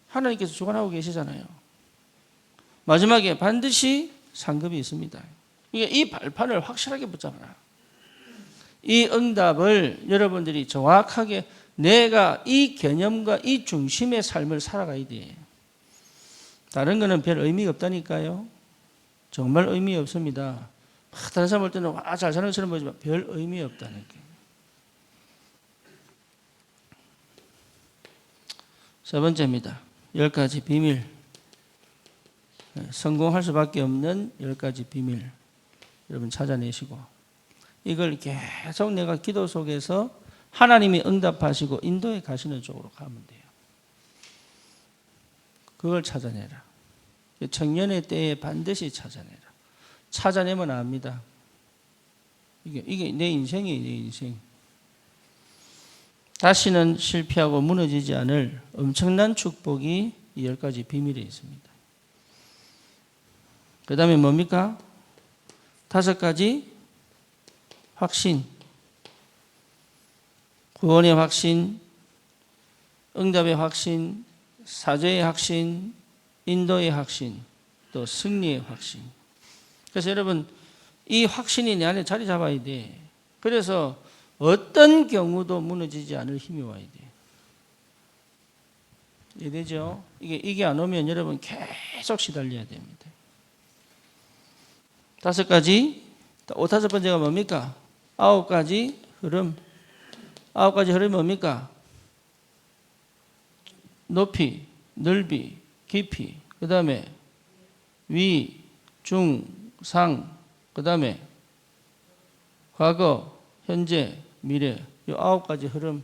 하나님께서 주관하고 계시잖아요. 마지막에 반드시 상급이 있습니다. 이 발판을 확실하게 붙잡아라. 이 응답을 여러분들이 정확하게 내가 이 개념과 이 중심의 삶을 살아가야 돼. 다른 거는 별 의미가 없다니까요. 정말 의미 없습니다. 다른 사람 볼 때는 잘 사는 것처럼 보이지만 별 의미 없다는 게. 세 번째입니다. 10가지 비밀. 성공할 수밖에 없는 10가지 비밀. 여러분 찾아내시고 이걸 계속 내가 기도 속에서 하나님이 응답하시고 인도해 가시는 쪽으로 가면 돼요. 그걸 찾아내라. 청년의 때에 반드시 찾아내라. 찾아내면 압니다. 이게 내 인생이에요, 내 인생. 다시는 실패하고 무너지지 않을 엄청난 축복이 이 10가지 비밀에 있습니다. 그 다음에 뭡니까? 5가지 확신. 구원의 확신, 응답의 확신, 사죄의 확신, 인도의 확신, 또 승리의 확신. 그래서 여러분 이 확신이 내 안에 자리 잡아야 돼. 그래서 어떤 경우도 무너지지 않을 힘이 와야 돼. 이해되죠? 이게 안 오면 여러분 계속 시달려야 됩니다. 5가지, 5번째가 뭡니까? 9가지 흐름. 9가지 흐름이 뭡니까? 높이, 넓이, 깊이, 그 다음에 위, 중, 상, 그 다음에 과거, 현재, 미래, 이 9가지 흐름.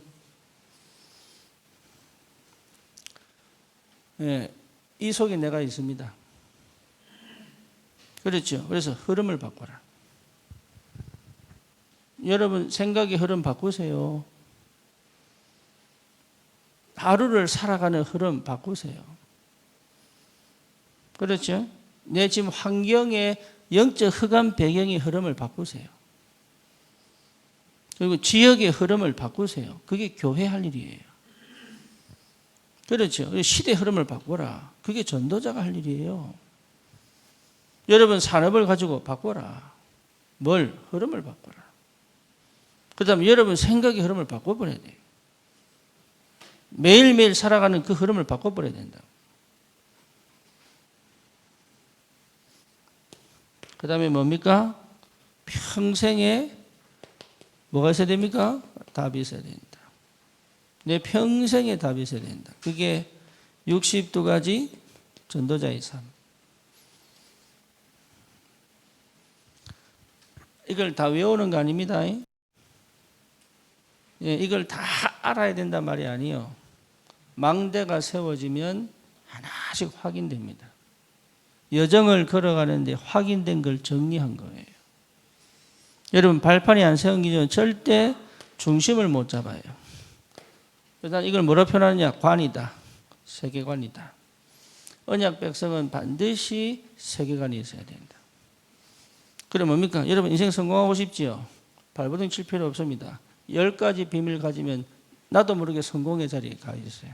예, 이 속에 내가 있습니다. 그렇죠. 그래서 흐름을 바꿔라. 여러분 생각의 흐름 바꾸세요. 하루를 살아가는 흐름 바꾸세요. 그렇죠? 내 지금 환경의 영적 흑암 배경의 흐름을 바꾸세요. 그리고 지역의 흐름을 바꾸세요. 그게 교회 할 일이에요. 그렇죠? 시대 흐름을 바꿔라. 그게 전도자가 할 일이에요. 여러분 산업을 가지고 바꿔라. 뭘? 흐름을 바꿔라. 그 다음에 여러분 생각의 흐름을 바꿔버려야 돼요. 매일매일 살아가는 그 흐름을 바꿔버려야 된다. 그 다음에 뭡니까? 평생에 뭐가 있어야 됩니까? 답이 있어야 된다. 내 평생에 답이 있어야 된다. 그게 62가지 전도자의 삶. 이걸 다 외우는 거 아닙니다. 예, 이걸 다 알아야 된단 말이 아니에요. 망대가 세워지면 하나씩 확인됩니다. 여정을 걸어가는데 확인된 걸 정리한 거예요. 여러분 발판이 안 세워지기 전에 절대 중심을 못 잡아요. 일단 이걸 뭐라 표현하느냐? 관이다. 세계관이다. 언약 백성은 반드시 세계관이 있어야 된다. 그래 뭡니까? 여러분 인생 성공하고 싶지요? 발버둥 칠 필요 없습니다. 10가지 비밀 가지면 나도 모르게 성공의 자리에 가 있어요.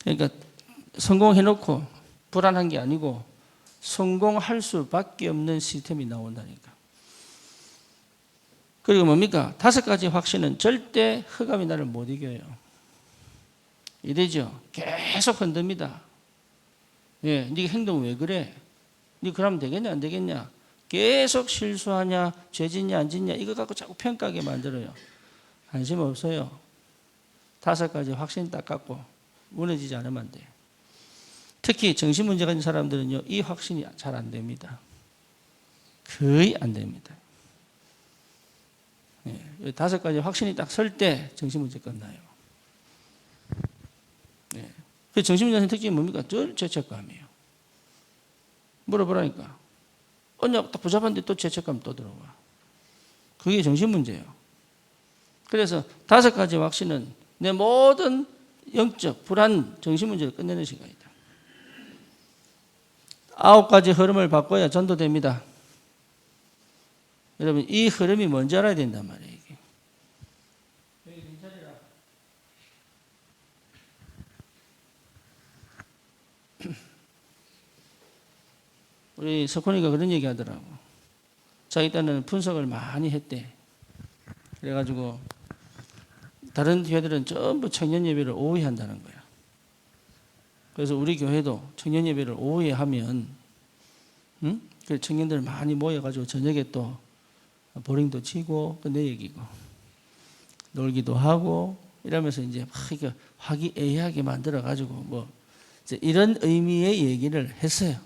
그러니까 성공해놓고 불안한 게 아니고 성공할 수밖에 없는 시스템이 나온다니까. 그리고 뭡니까? 5가지 확신은 절대 흑암이 나를 못 이겨요. 이래죠. 계속 흔듭니다. 예, 네 행동 왜 그래? 네 그러면 되겠냐 안 되겠냐? 계속 실수하냐, 죄 짓냐 안 짓냐 이거 갖고 자꾸 평가하게 만들어요. 관심 없어요. 5가지 확신 딱 갖고 무너지지 않으면 안 돼요. 특히 정신문제가 있는 사람들은요, 이 확신이 잘 안 됩니다. 거의 안 됩니다. 예, 5가지 확신이 딱 설 때 정신문제 끝나요. 예. 그 정신문제의 특징이 뭡니까? 늘 죄책감이에요. 물어보라니까. 언약 딱 붙잡았는데 또 죄책감 또 들어와. 그게 정신문제예요. 그래서 5가지 확신은 내 모든 영적 불안 정신문제를 끝내는 시간이다. 9가지 흐름을 바꿔야 전도됩니다. 여러분 이 흐름이 뭔지 알아야 된단 말이에요. 이게. 우리 석훈이가 그런 얘기 하더라고. 자기 딴에는 분석을 많이 했대. 그래가지고 다른 교회들은 전부 청년 예배를 오후에 한다는 거야. 그래서 우리 교회도 청년 예배를 오후에 하면 그 청년들 많이 모여가지고 저녁에 또 보링도 치고 내 얘기고 놀기도 하고 이러면서 이제 막 이렇게 화기애애하게 만들어가지고 뭐 이런 의미의 얘기를 했어요.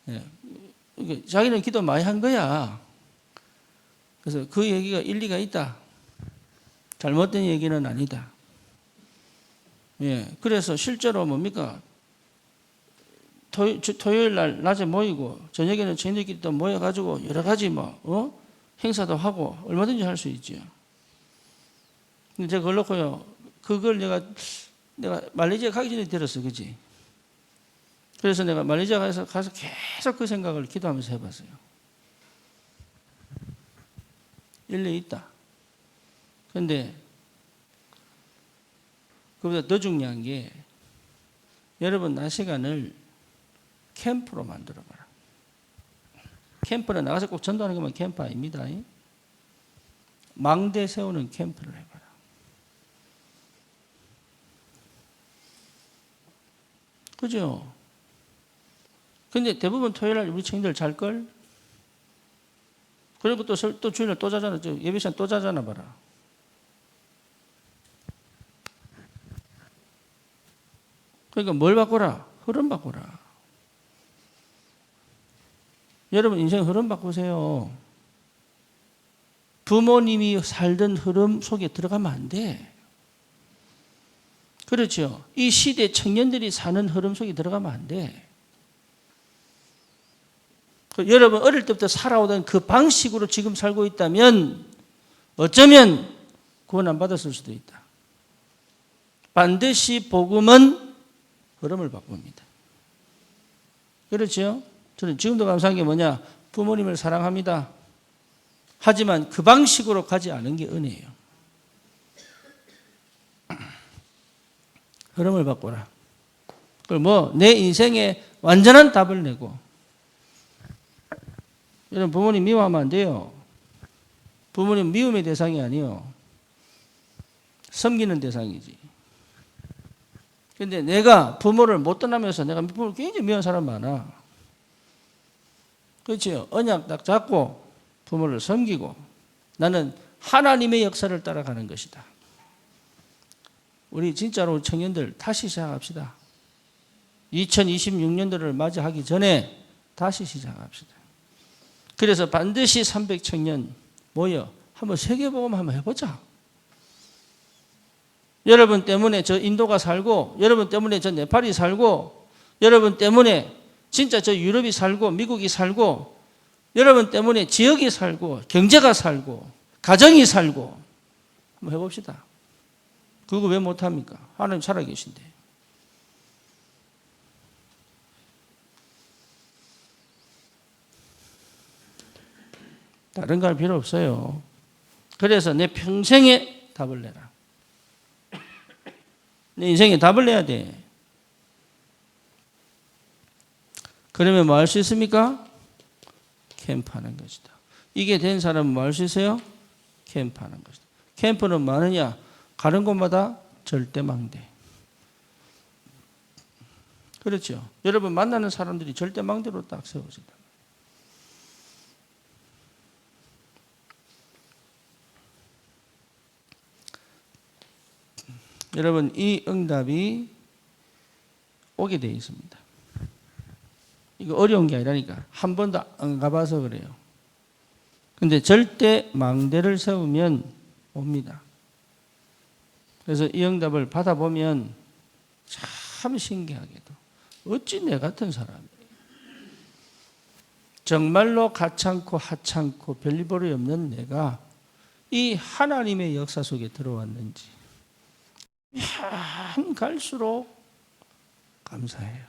예. 자기는 기도 많이 한 거야. 그래서 그 얘기가 일리가 있다. 잘못된 얘기는 아니다. 예. 그래서 실제로 뭡니까? 토요일 날 낮에 모이고 저녁에는 저녁끼리 또 모여가지고 여러 가지 행사도 하고 얼마든지 할 수 있죠. 근데 제가 그걸 놓고요. 그걸 내가 말레이시아 가기 전에 들었어. 그지? 그래서 내가 말레이시아 가서 계속 그 생각을 기도하면서 해봤어요. 일리 있다. 그런데 그보다 더 중요한 게 여러분 낮 시간을 캠프로 만들어봐라. 캠프는 나가서 꼭 전도하는 것만 캠프 아닙니다. 망대 세우는 캠프를 해봐라. 그죠? 근데 대부분 토요일날 우리 청년들 잘걸? 그리고 또 주일날 또 자잖아. 예배 시간 또 자잖아, 봐라. 그러니까 뭘 바꾸라? 흐름 바꾸라. 여러분 인생 흐름 바꾸세요. 부모님이 살던 흐름 속에 들어가면 안 돼. 그렇죠. 이 시대 청년들이 사는 흐름 속에 들어가면 안 돼. 여러분 어릴 때부터 살아오던 그 방식으로 지금 살고 있다면 어쩌면 구원 안 받았을 수도 있다. 반드시 복음은 흐름을 바꿉니다. 그렇죠? 저는 지금도 감사한 게 뭐냐? 부모님을 사랑합니다. 하지만 그 방식으로 가지 않은 게 은혜예요. 흐름을 바꿔라. 그리고 내 인생에 완전한 답을 내고. 여러분 부모님 미워하면 안 돼요. 부모님 미움의 대상이 아니에요. 섬기는 대상이지. 근데 내가 부모를 못 떠나면서 내가 부모를 굉장히 미워하는 사람 많아. 그렇죠? 언약 딱 잡고 부모를 섬기고 나는 하나님의 역사를 따라가는 것이다. 우리 진짜로 청년들 다시 시작합시다. 2026년도를 맞이하기 전에 다시 시작합시다. 그래서 반드시 300청년 모여 한번 세계복음 한번 해보자. 여러분 때문에 저 인도가 살고 여러분 때문에 저 네팔이 살고 여러분 때문에 진짜 저 유럽이 살고 미국이 살고 여러분 때문에 지역이 살고 경제가 살고 가정이 살고 한번 해봅시다. 그거 왜 못합니까? 하나님 살아계신데. 다른 거 할 필요 없어요. 그래서 내 평생에 답을 내라. 내 인생에 답을 내야 돼. 그러면 뭐 할 수 있습니까? 캠프하는 것이다. 이게 된 사람은 뭐 할 수 있어요? 캠프하는 것이다. 캠프는 많으냐? 가는 곳마다 절대망대. 그렇죠. 여러분 만나는 사람들이 절대망대로 딱 세워진다. 여러분 이 응답이 오게 되어 있습니다. 이거 어려운 게 아니라니까. 한 번도 안 가봐서 그래요. 근데 절대 망대를 세우면 옵니다. 그래서 이 응답을 받아보면 참 신기하게도 어찌 내 같은 사람이 정말로 가찮고 하찮고 별볼이 없는 내가 이 하나님의 역사 속에 들어왔는지 한 갈수록 감사해요.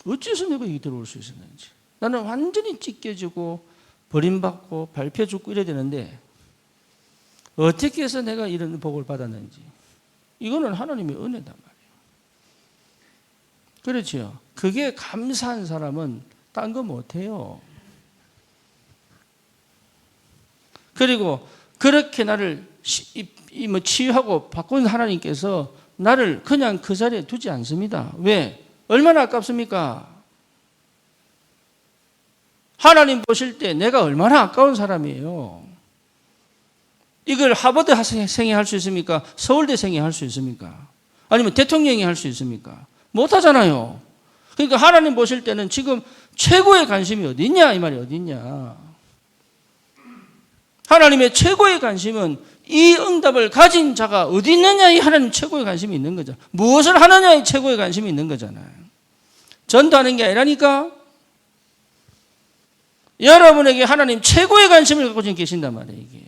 어째서 내가 여기 들어올 수 있었는지. 나는 완전히 찢겨지고 버림받고 밟혀 죽고 이래야 되는데 어떻게 해서 내가 이런 복을 받았는지. 이거는 하나님의 은혜단 말이에요. 그렇죠. 그게 감사한 사람은 딴 거 못해요. 그리고 그렇게 나를 치유하고 바꾼 하나님께서 나를 그냥 그 자리에 두지 않습니다. 왜? 얼마나 아깝습니까? 하나님 보실 때 내가 얼마나 아까운 사람이에요. 이걸 하버드생이 할 수 있습니까? 서울대생이 할 수 있습니까? 아니면 대통령이 할 수 있습니까? 못하잖아요. 그러니까 하나님 보실 때는 지금 최고의 관심이 어디 있냐? 이 말이 어디 있냐? 하나님의 최고의 관심은 이 응답을 가진 자가 어디 있느냐? 이 하나님 최고의 관심이 있는 거죠. 무엇을 하느냐에 최고의 관심이 있는 거잖아요. 전도하는 게 아니라니까. 여러분에게 하나님 최고의 관심을 갖고 지금 계신단 말이에요. 이게.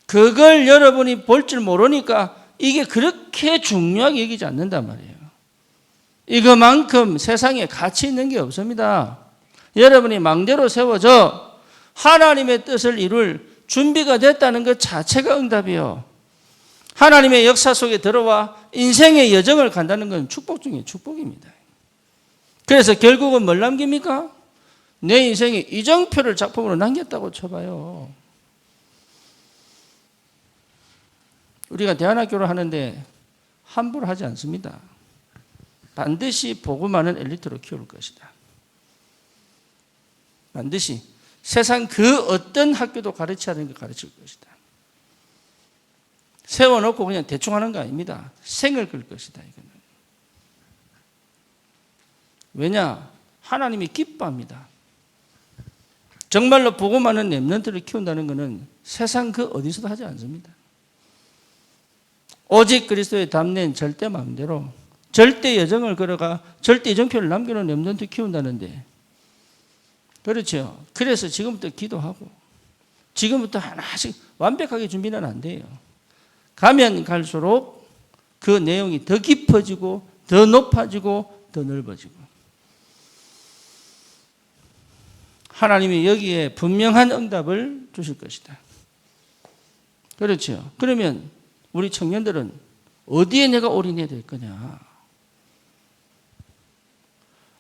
그걸 여러분이 볼 줄 모르니까 이게 그렇게 중요하게 여기지 않는단 말이에요. 이거만큼 세상에 가치 있는 게 없습니다. 여러분이 망대로 세워져 하나님의 뜻을 이룰 준비가 됐다는 것 자체가 응답이요. 하나님의 역사 속에 들어와 인생의 여정을 간다는 건 축복 중에 축복입니다. 그래서 결국은 뭘 남깁니까? 내 인생에 이정표를 작품으로 남겼다고 쳐봐요. 우리가 대안학교를 하는데 함부로 하지 않습니다. 반드시 복음하는 엘리트로 키울 것이다. 반드시 세상 그 어떤 학교도 가르치지 않는 걸 가르칠 것이다. 세워놓고 그냥 대충 하는 거 아닙니다. 생을 끌 것이다. 이거는. 왜냐? 하나님이 기뻐합니다. 정말로 복음 많은 렘넌트를 키운다는 것은 세상 그 어디서도 하지 않습니다. 오직 그리스도의 담는 절대 마음대로 절대 여정을 걸어가 절대 이정표를 남겨놓은 렘넌트 키운다는데, 그렇죠. 그래서 지금부터 기도하고 지금부터 하나씩 완벽하게 준비는 안 돼요. 가면 갈수록 그 내용이 더 깊어지고 더 높아지고 더 넓어지고, 하나님이 여기에 분명한 응답을 주실 것이다. 그렇죠. 그러면 우리 청년들은 어디에 내가 올인해야 될 거냐?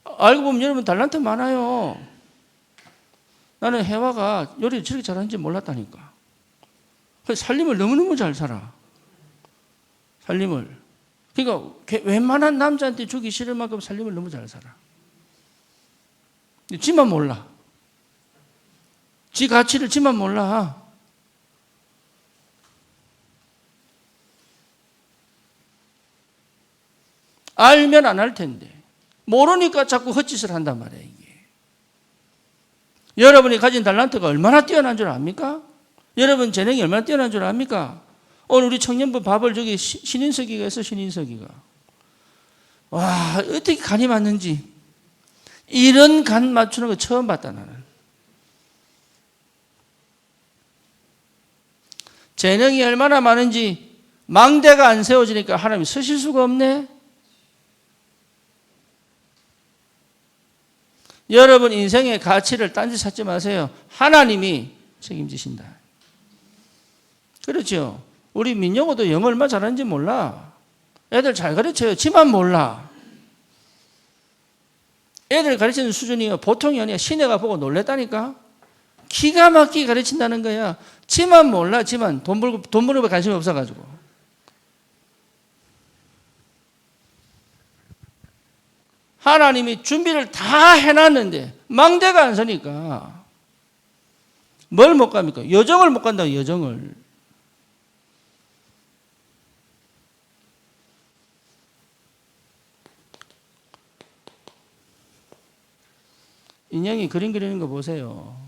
알고 보면 여러분 달란트 많아요. 나는 혜화가 요리를 저렇게 잘하는지 몰랐다니까. 살림을 너무너무 잘 살아. 살림을. 그러니까 웬만한 남자한테 주기 싫을 만큼 살림을 너무 잘 살아. 지만 몰라. 지 가치를 지만 몰라. 알면 안 할 텐데 모르니까 자꾸 헛짓을 한단 말이에요. 이게. 여러분이 가진 달란트가 얼마나 뛰어난 줄 압니까? 여러분 재능이 얼마나 뛰어난 줄 압니까? 오늘 우리 청년부 밥을 저기 신인석이가 했어. 신인석이가. 와, 어떻게 간이 맞는지. 이런 간 맞추는 거 처음 봤다 나는. 재능이 얼마나 많은지 망대가 안 세워지니까 하나님이 서실 수가 없네. 여러분 인생의 가치를 딴짓 찾지 마세요. 하나님이 책임지신다. 그렇죠. 우리 민영호도 영어 얼마 잘하는지 몰라. 애들 잘 가르쳐요. 지만 몰라. 애들 가르치는 수준이 보통이 아니야. 시내가 보고 놀랬다니까. 기가 막히게 가르친다는 거야. 지만 몰라. 지만 돈 벌고 관심이 없어가지고. 하나님이 준비를 다 해놨는데 망대가 안 서니까 뭘 못 갑니까? 여정을 못 간다. 여정을. 인형이 그림 그리는 거 보세요.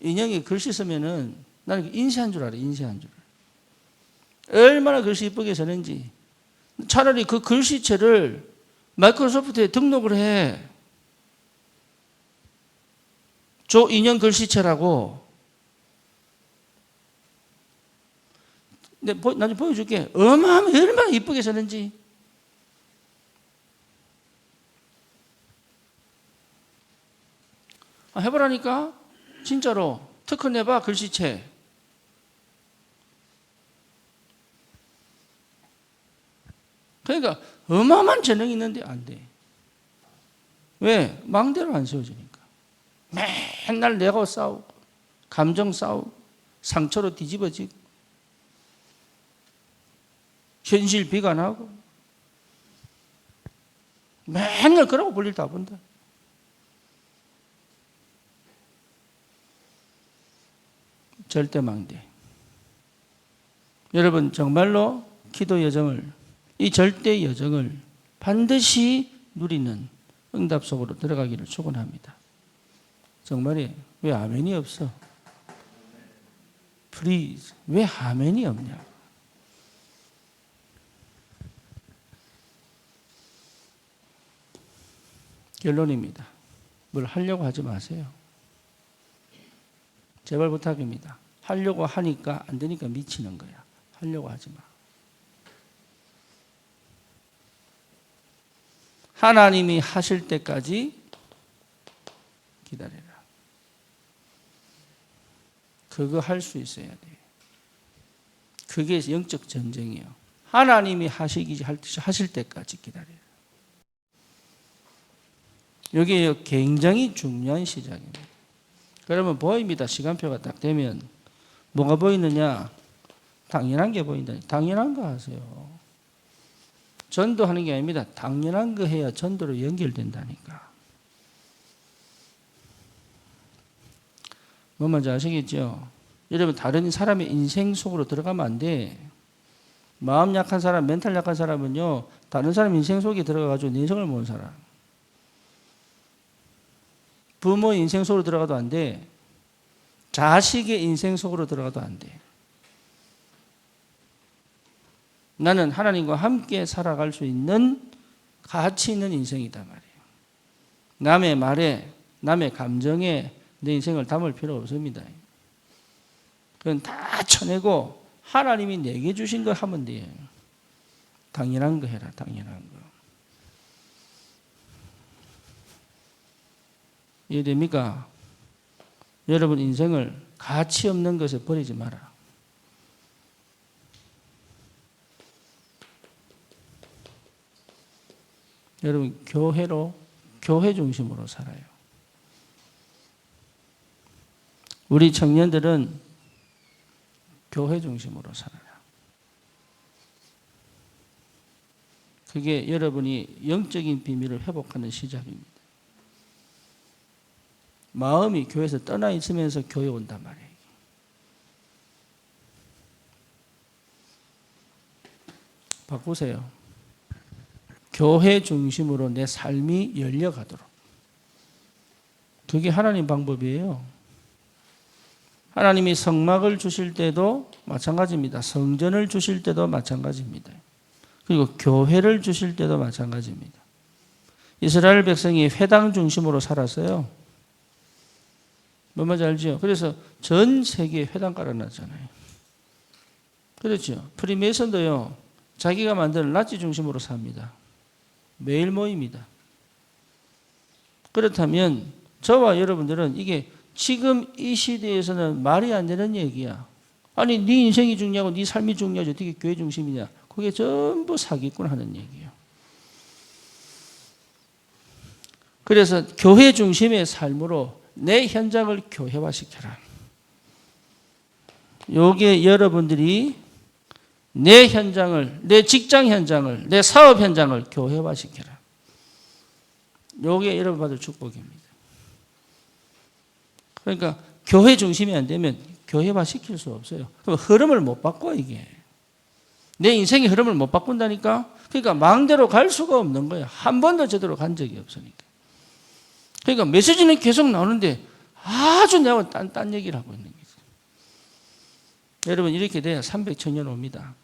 인형이 글씨 쓰면은 나는 인쇄한 줄 알아. 인쇄한 줄. 얼마나 글씨 이쁘게 쓰는지. 차라리 그 글씨체를 마이크로소프트에 등록을 해. 조 인형 글씨체라고. 근데 나중에 보여줄게. 얼마나 이쁘게 쓰는지. 해보라니까. 진짜로. 특허 내봐. 글씨체. 그러니까 어마어마한 재능이 있는데 안 돼. 왜? 망대로 안 세워지니까. 맨날 내가 싸우고 감정 싸우고 상처로 뒤집어지고 현실 비관하고 맨날 그러고 볼일 다 본다. 절대 망대. 여러분 정말로 기도 여정을, 이 절대 여정을 반드시 누리는 응답 속으로 들어가기를 축원합니다. 정말이에요. 왜 아멘이 없어? Please. 왜 아멘이 없냐? 결론입니다. 뭘 하려고 하지 마세요. 제발 부탁입니다. 하려고 하니까 안 되니까 미치는 거야. 하려고 하지 마. 하나님이 하실 때까지 기다려라. 그거 할 수 있어야 돼. 그게 영적 전쟁이에요. 하나님이 하실 때까지 기다려라. 이게 굉장히 중요한 시작입니다. 그러면 보입니다. 시간표가 딱 되면 뭐가 보이느냐? 당연한 게 보인다. 당연한 거 하세요. 전도하는 게 아닙니다. 당연한 거 해야 전도로 연결된다니까. 뭔 말인지 아시겠죠? 여러분 다른 사람의 인생 속으로 들어가면 안 돼. 마음 약한 사람, 멘탈 약한 사람은요, 다른 사람 인생 속에 들어가가지고 내성을 못 살아. 부모 인생 속으로 들어가도 안 돼. 자식의 인생 속으로 들어가도 안 돼. 나는 하나님과 함께 살아갈 수 있는 가치 있는 인생이다 말이에요. 남의 말에, 남의 감정에 내 인생을 담을 필요 없습니다. 그건 다 쳐내고 하나님이 내게 주신 거 하면 돼요. 당연한 거 해라, 당연한 거. 이해됩니까? 여러분 인생을 가치 없는 것에 버리지 마라. 여러분 교회 중심으로 살아요. 우리 청년들은 교회 중심으로 살아요. 그게 여러분이 영적인 비밀을 회복하는 시작입니다. 마음이 교회에서 떠나 있으면서 교회 온단 말이에요. 바꾸세요. 교회 중심으로 내 삶이 열려가도록. 그게 하나님 방법이에요. 하나님이 성막을 주실 때도 마찬가지입니다. 성전을 주실 때도 마찬가지입니다. 그리고 교회를 주실 때도 마찬가지입니다. 이스라엘 백성이 회당 중심으로 살았어요. 뭔 말인지 알죠? 그래서 전 세계에 회당 깔아놨잖아요. 그렇죠? 프리메이슨도요, 자기가 만드는 라지 중심으로 삽니다. 매일 모입니다. 그렇다면 저와 여러분들은 이게 지금 이 시대에서는 말이 안 되는 얘기야. 아니 네 인생이 중요하고 네 삶이 중요하지 어떻게 교회 중심이냐. 그게 전부 사기꾼 하는 얘기예요. 그래서 교회 중심의 삶으로 내 현장을 교회화시켜라. 요게 여러분들이 내 현장을, 내 직장 현장을, 내 사업 현장을 교회화시켜라. 요게 여러분 받을 축복입니다. 그러니까 교회 중심이 안 되면 교회화시킬 수 없어요. 그럼 흐름을 못 바꿔 이게. 내 인생의 흐름을 못 바꾼다니까. 그러니까 마음대로 갈 수가 없는 거예요. 한 번도 제대로 간 적이 없으니까. 그러니까 메시지는 계속 나오는데 아주 내가 딴 얘기를 하고 있는 거죠. 여러분 이렇게 돼야 300청년 옵니다.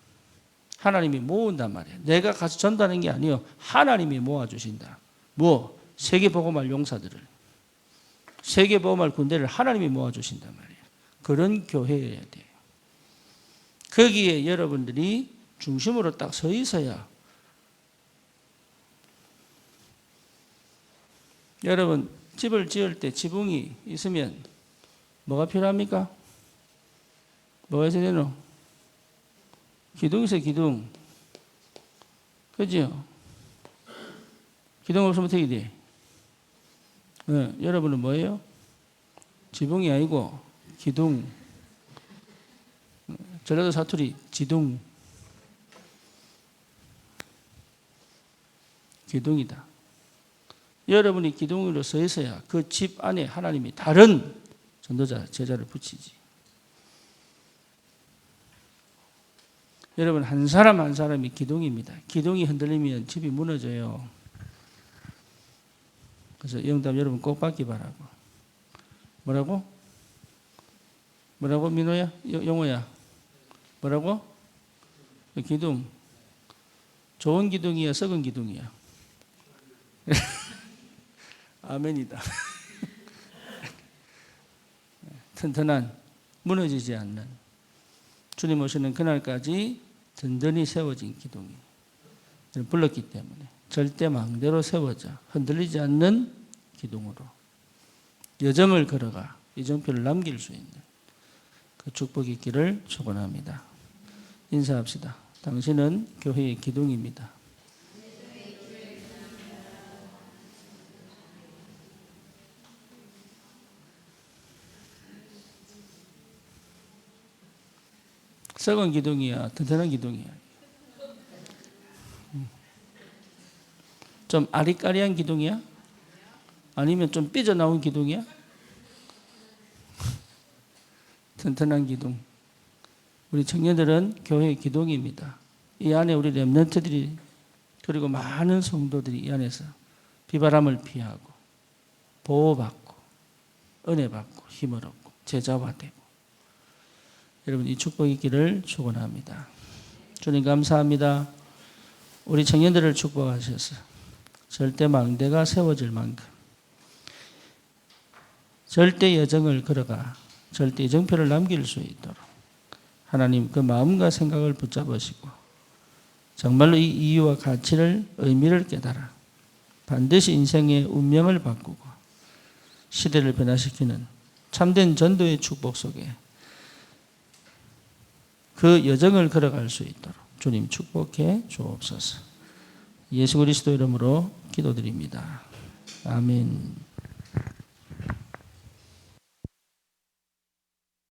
하나님이 모은단 말이에요. 내가 가서 전달하는 게 아니에요. 하나님이 모아주신다. 뭐? 세계복음할 용사들을. 세계복음할 군대를 하나님이 모아주신단 말이에요. 그런 교회여야 돼요. 거기에 여러분들이 중심으로 딱 서 있어야 여러분 집을 지을 때 지붕이 있으면 뭐가 필요합니까? 뭐가 있어야 되노? 기둥 있어요, 기둥. 그죠? 기둥 없으면 어떻게 돼? 네, 여러분은 뭐예요? 지붕이 아니고 기둥. 전라도 사투리 지둥. 기둥이다. 여러분이 기둥으로 서 있어야 그 집 안에 하나님이 다른 전도자, 제자를 붙이지. 여러분 한 사람 한 사람이 기둥입니다. 기둥이 흔들리면 집이 무너져요. 그래서 영답 여러분 꼭 받기 바라고. 뭐라고? 뭐라고 민호야? 영호야? 뭐라고? 기둥. 좋은 기둥이야? 썩은 기둥이야? 아멘이다. 튼튼한, 무너지지 않는 주님 오시는 그날까지 든든히 세워진 기둥이 불렀기 때문에 절대 망대로 세워져 흔들리지 않는 기둥으로 여정을 걸어가 이정표를 남길 수 있는 그 축복이 있기를 축원합니다. 인사합시다. 당신은 교회의 기둥입니다. 썩은 기둥이야? 튼튼한 기둥이야? 좀 아리까리한 기둥이야? 아니면 좀 삐져나온 기둥이야? 튼튼한 기둥. 우리 청년들은 교회의 기둥입니다. 이 안에 우리 렘넌트들이 그리고 많은 성도들이 이 안에서 비바람을 피하고 보호받고 은혜받고 힘을 얻고 제자화되고 여러분 이 축복이 있기를 축원합니다. 주님 감사합니다. 우리 청년들을 축복하셔서 절대 망대가 세워질 만큼 절대 여정을 걸어가 절대 정표를 남길 수 있도록 하나님 그 마음과 생각을 붙잡으시고 정말로 이 이유와 가치를 의미를 깨달아 반드시 인생의 운명을 바꾸고 시대를 변화시키는 참된 전도의 축복 속에 그 여정을 걸어갈 수 있도록 주님 축복해 주옵소서. 예수 그리스도 이름으로 기도드립니다. 아멘.